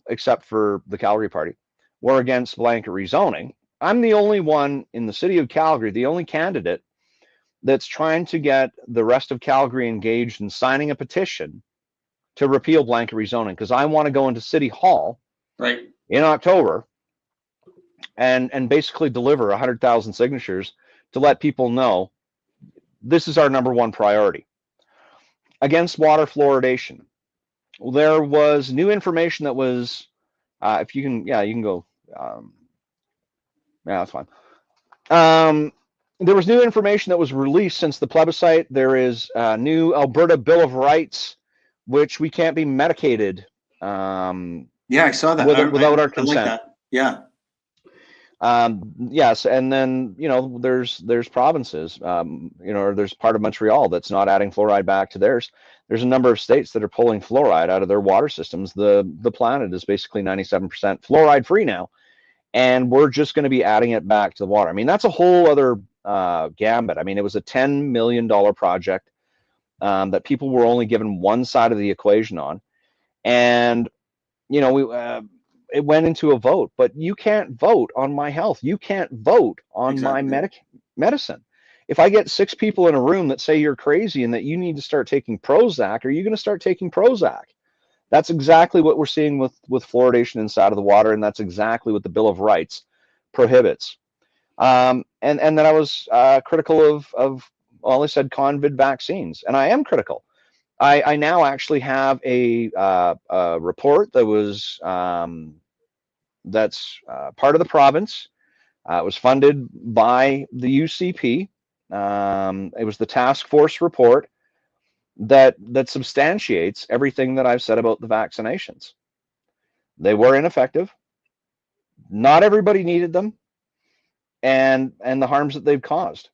except for the Calgary Party, we're against blanket rezoning, I'm the only one in the city of Calgary, the only candidate that's trying to get the rest of Calgary engaged in signing a petition to repeal blanket rezoning, because I want to go into City Hall Right. in October and basically deliver 100,000 signatures to let people know this is our number one priority. Against water fluoridation, there was new information that was, if you can, yeah, you can go. Yeah, that's fine. There was new information that was released since the plebiscite. There is a new Alberta Bill of Rights, which we can't be medicated Yeah, I saw that. without our I like consent. that. Yeah. Yes, and then there's provinces, or there's part of Montreal that's not adding fluoride back to theirs. There's a number of states that are pulling fluoride out of their water systems. The planet is basically 97% fluoride free now, and we're just going to be adding it back to the water. I mean, that's a whole other gambit. I mean, it was a $10 million project that people were only given one side of the equation on, and we it went into a vote. But you can't vote on my health. You can't vote on my Exactly. medicine. If I get 6 people in a room that say you're crazy and that you need to start taking Prozac, are you going to start taking Prozac? That's exactly what we're seeing with fluoridation inside of the water, and that's exactly what the Bill of Rights prohibits. And then I was critical of well, I said COVID vaccines, and I am critical. I now actually have a report that was that's part of the province. It was funded by the UCP. It was the task force report that substantiates everything that I've said about the vaccinations. They were ineffective. Not everybody needed them, and the harms that they've caused.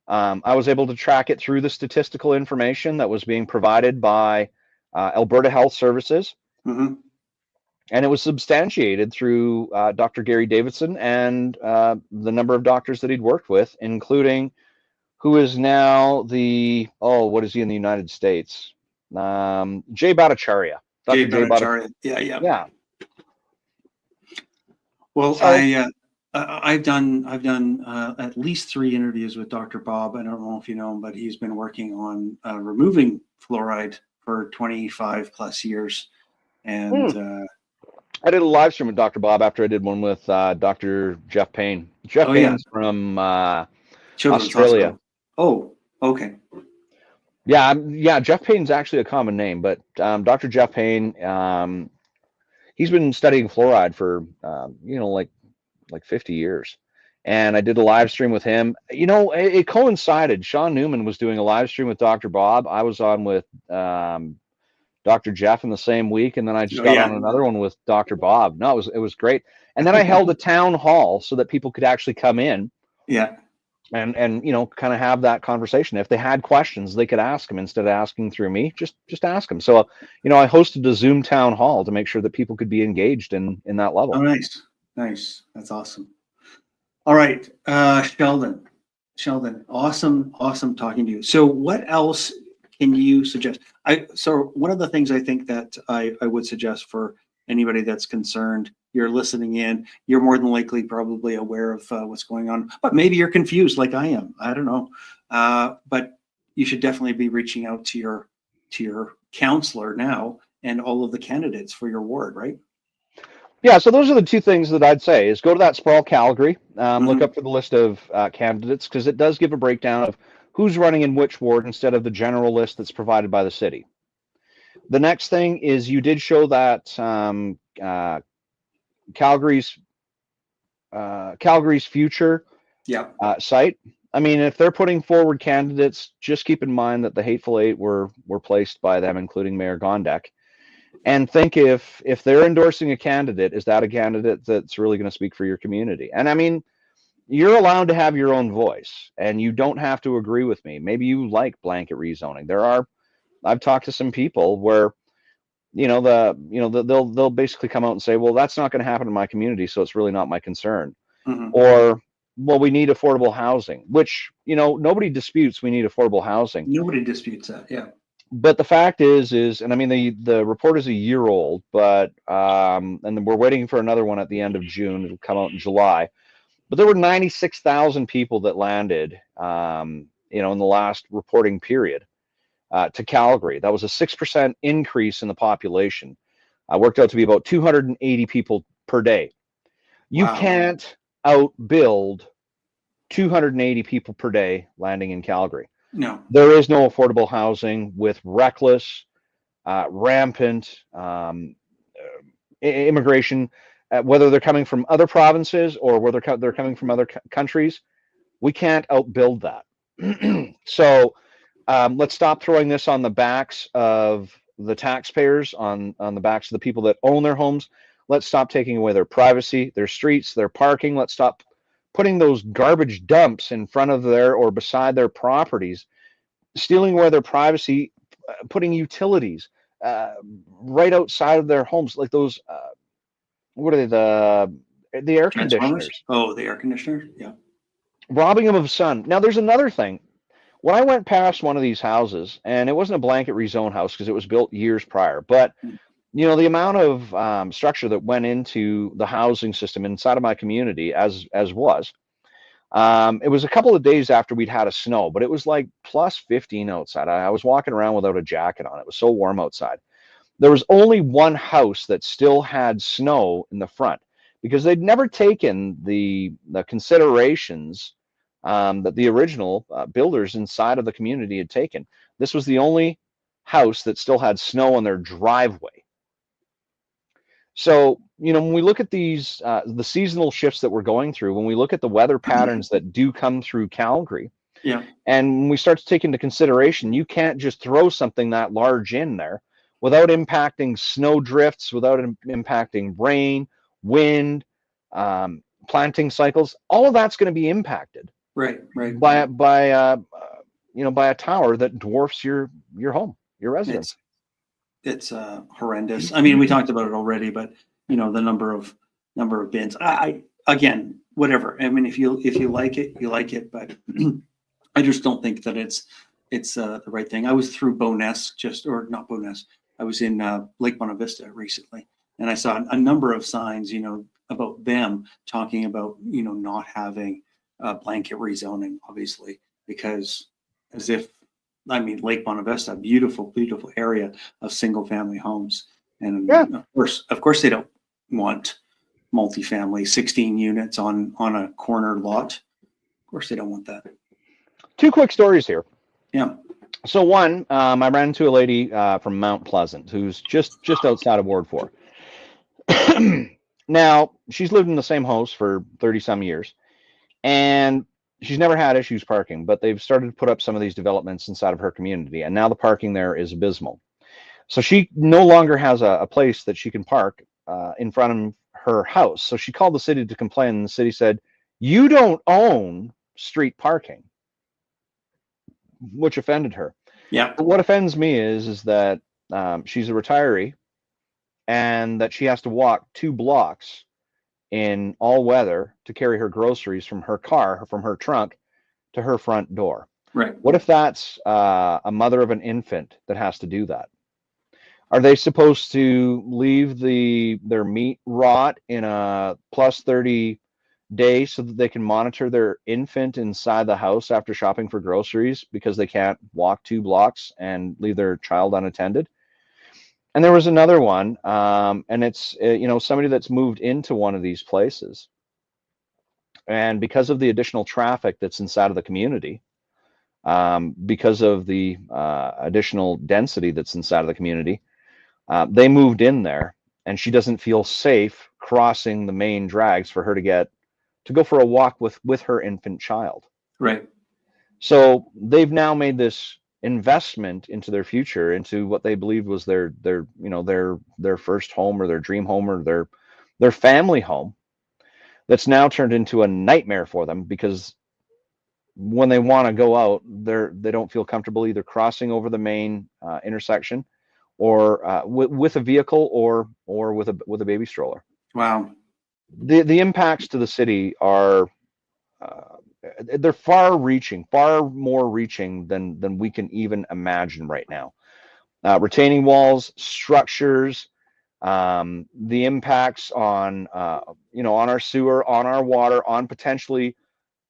I was able to track it through the statistical information that was being provided by Alberta Health Services, Mm-hmm. and it was substantiated through Dr. Gary Davidson and the number of doctors that he'd worked with, including who is now what is he in the United States? Jay Bhattacharya. Jay Dr. Jay Bhattacharya. Bhattacharya. Yeah, yeah. Yeah. Well, So, I've done at least 3 interviews with Dr. Bob. I don't know if you know him, but he's been working on removing fluoride for 25 plus years. And I did a live stream with Dr. Bob after I did one with Dr. Jeff Payne. Jeff Oh, yeah. Payne's from Children's Australia. Hospital. Oh, okay. Yeah. Jeff Payne's actually a common name, but Dr. Jeff Payne, he's been studying fluoride for like 50 years. And I did a live stream with him. It coincided. Sean Newman was doing a live stream with Dr. Bob. I was on with Dr. Jeff in the same week, and then I just got on another one with Dr. Bob. No, it was great. And then I held a town hall so that people could actually come in. Yeah. And kind of have that conversation. If they had questions, they could ask them instead of asking through me. Just ask them. So I hosted a Zoom town hall to make sure that people could be engaged in that level. Oh, nice. That's awesome. All right, Sheldon, awesome talking to you. So what else can you suggest? So one of the things I think that I would suggest for anybody that's concerned, you're listening in, you're more than likely probably aware of what's going on, but maybe you're confused like I am. I don't know. But you should definitely be reaching out to your counselor now and all of the candidates for your ward, right? Yeah, so those are the 2 things that I'd say is go to that Sprawl Calgary, look up for the list of candidates, because it does give a breakdown of who's running in which ward instead of the general list that's provided by the city. The next thing is you did show that Calgary's future site. I mean, if they're putting forward candidates, just keep in mind that the Hateful Eight were placed by them, including Mayor Gondek. And think if they're endorsing a candidate, is that a candidate that's really going to speak for your community? And I mean, you're allowed to have your own voice, and you don't have to agree with me. Maybe you like blanket rezoning. I've talked to some people where, they'll basically come out and say, well, that's not going to happen in my community, so it's really not my concern. Mm-hmm. Or, well, we need affordable housing, which, nobody disputes we need affordable housing. Nobody disputes that, yeah. But the fact is, and I mean, the report is a year old, but and then we're waiting for another one at the end of June. It'll come out in July. But there were 96,000 people that landed, in the last reporting period to Calgary. That was a 6% increase in the population. Worked out to be about 280 people per day. You can't outbuild 280 people per day landing in Calgary. No. There is no affordable housing with reckless, rampant immigration, whether they're coming from other provinces or whether they're coming from other countries. We can't outbuild that. So let's stop throwing this on the backs of the taxpayers, on the backs of the people that own their homes. Let's stop taking away their privacy, their streets, their parking. Let's stop putting those garbage dumps in front of their or beside their properties, stealing away their privacy, putting utilities right outside of their homes, like those, what are they, the air conditioners. Oh, the air conditioner, yeah. Robbing them of sun. Now, there's another thing. When I went past one of these houses, and it wasn't a blanket rezone house because it was built years prior, but the amount of structure that went into the housing system inside of my community, as was, it was a couple of days after we'd had a snow, but it was like plus 15 outside. I was walking around without a jacket on. It was so warm outside. there was only one house that still had snow in the front, because they'd never taken the considerations that the original builders inside of the community had taken. This was the only house that still had snow on their driveway. So, when we look at these, the seasonal shifts that we're going through, when we look at the weather patterns that do come through Calgary, Yeah. and when we start to take into consideration, you can't just throw something that large in there without impacting snow drifts, without impacting rain, wind, planting cycles. All of that's going to be impacted Right. by by a tower that dwarfs your home, your residence. It's horrendous. I mean, we talked about it already, but the number of bins. I again, whatever. I mean, if you like it, you like it, but I just don't think that it's the right thing. I was through Bowness, or not Bowness. I was in Lake Bonavista recently, and I saw a number of signs, about them talking about not having blanket rezoning, obviously, because Lake Bonavista, beautiful area of single family homes, and Yeah. of course they don't want multifamily 16 units on a corner lot. Of course they don't want that. Two quick stories here. Yeah. So one, I ran into a lady from Mount Pleasant who's just outside of Ward 4. Now, she's lived in the same house for 30 some years, and she's never had issues parking, but they've started to put up some of these developments inside of her community, and now the parking there is abysmal. So she no longer has a place that she can park in front of her house. So she called the city to complain, and the city said, "You don't own street parking," which offended her. Yeah. But what offends me is that she's a retiree, and that she has to walk 2 blocks in all weather to carry her groceries from her car, from her trunk, to her front door. Right. What if that's a mother of an infant that has to do that? Are they supposed to leave their meat rot in a plus 30 days so that they can monitor their infant inside the house after shopping for groceries because they can't walk 2 blocks and leave their child unattended? And there was another one, and it's somebody that's moved into one of these places, and because of the additional traffic that's inside of the community, because of the additional density that's inside of the community, they moved in there, and she doesn't feel safe crossing the main drags for her to go for a walk with her infant child. Right. So they've now made this investment into their future, into what they believed was their first home, or their dream home, or their family home, that's now turned into a nightmare for them, because when they want to go out, they don't feel comfortable either crossing over the main intersection, or with a vehicle, or with a baby stroller. Wow. The impacts to the city are they're far more reaching than we can even imagine right now. Retaining walls, structures, the impacts on on our sewer, on our water, on potentially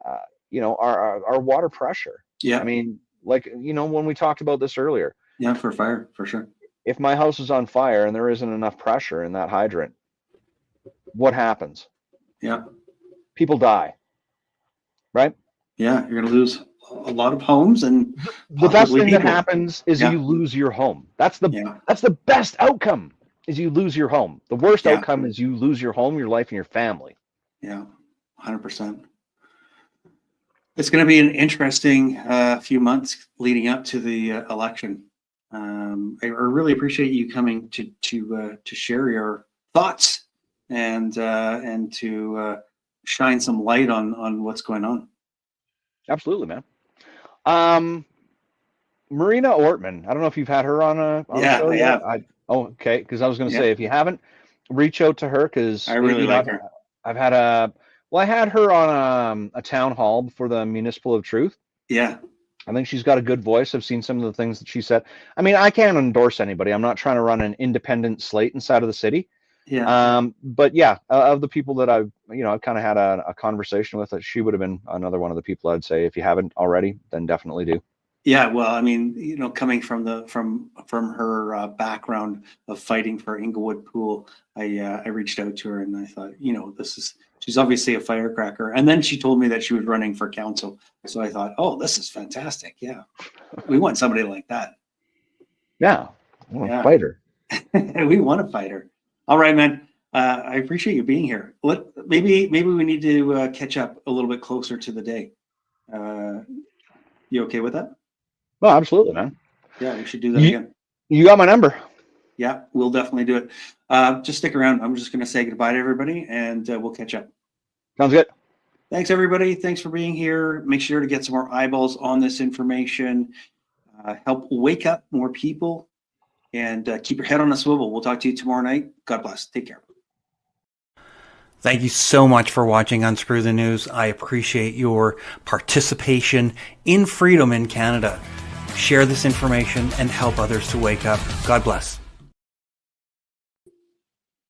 our water pressure. Yeah. I mean, when we talked about this earlier. Yeah, for fire, for sure. If my house is on fire and there isn't enough pressure in that hydrant, what happens? Yeah. People die, right? Yeah, you're going to lose a lot of homes, and the best thing people. that happens is you lose your home. That's the best outcome, is you lose your home. The worst outcome is you lose your home, your life, and your family. Yeah, 100%. It's going to be an interesting few months leading up to the election. I really appreciate you coming to share your thoughts and to shine some light on what's going on. Absolutely, man. Marina Ortman, I don't know if you've had her on a show yet. Okay, because I was going to say, if you haven't, reach out to her, because I really like her. I had her on a town hall for the Municipal of Truth. Yeah. I think she's got a good voice. I've seen some of the things that she said. I mean, I can't endorse anybody. I'm not trying to run an independent slate inside of the city. Yeah. But yeah, of the people that I've kind of had a conversation with, she would have been another one of the people I'd say, if you haven't already, then definitely do. Yeah, well, I mean, coming from from her background of fighting for Inglewood Pool, I reached out to her and I thought, she's obviously a firecracker. And then she told me that she was running for council, so I thought, oh, this is fantastic. Yeah, we want somebody like that. Yeah, I'm a Yeah, fighter. we want a fighter. All right, man. I appreciate you being here. Maybe we need to catch up a little bit closer to the day. You okay with that? No, absolutely, man. Yeah, we should do that You, again. you got my number. Yeah, we'll definitely do it. Just stick around. I'm just going to say goodbye to everybody and we'll catch up. Sounds good. Thanks, everybody. Thanks for being here. Make sure to get some more eyeballs on this information. Help wake up more people and keep your head on a swivel. We'll talk to you tomorrow night. God bless. Take care. Thank you so much for watching Unscrew the News. I appreciate your participation in freedom in Canada. Share this information and help others to wake up. God bless.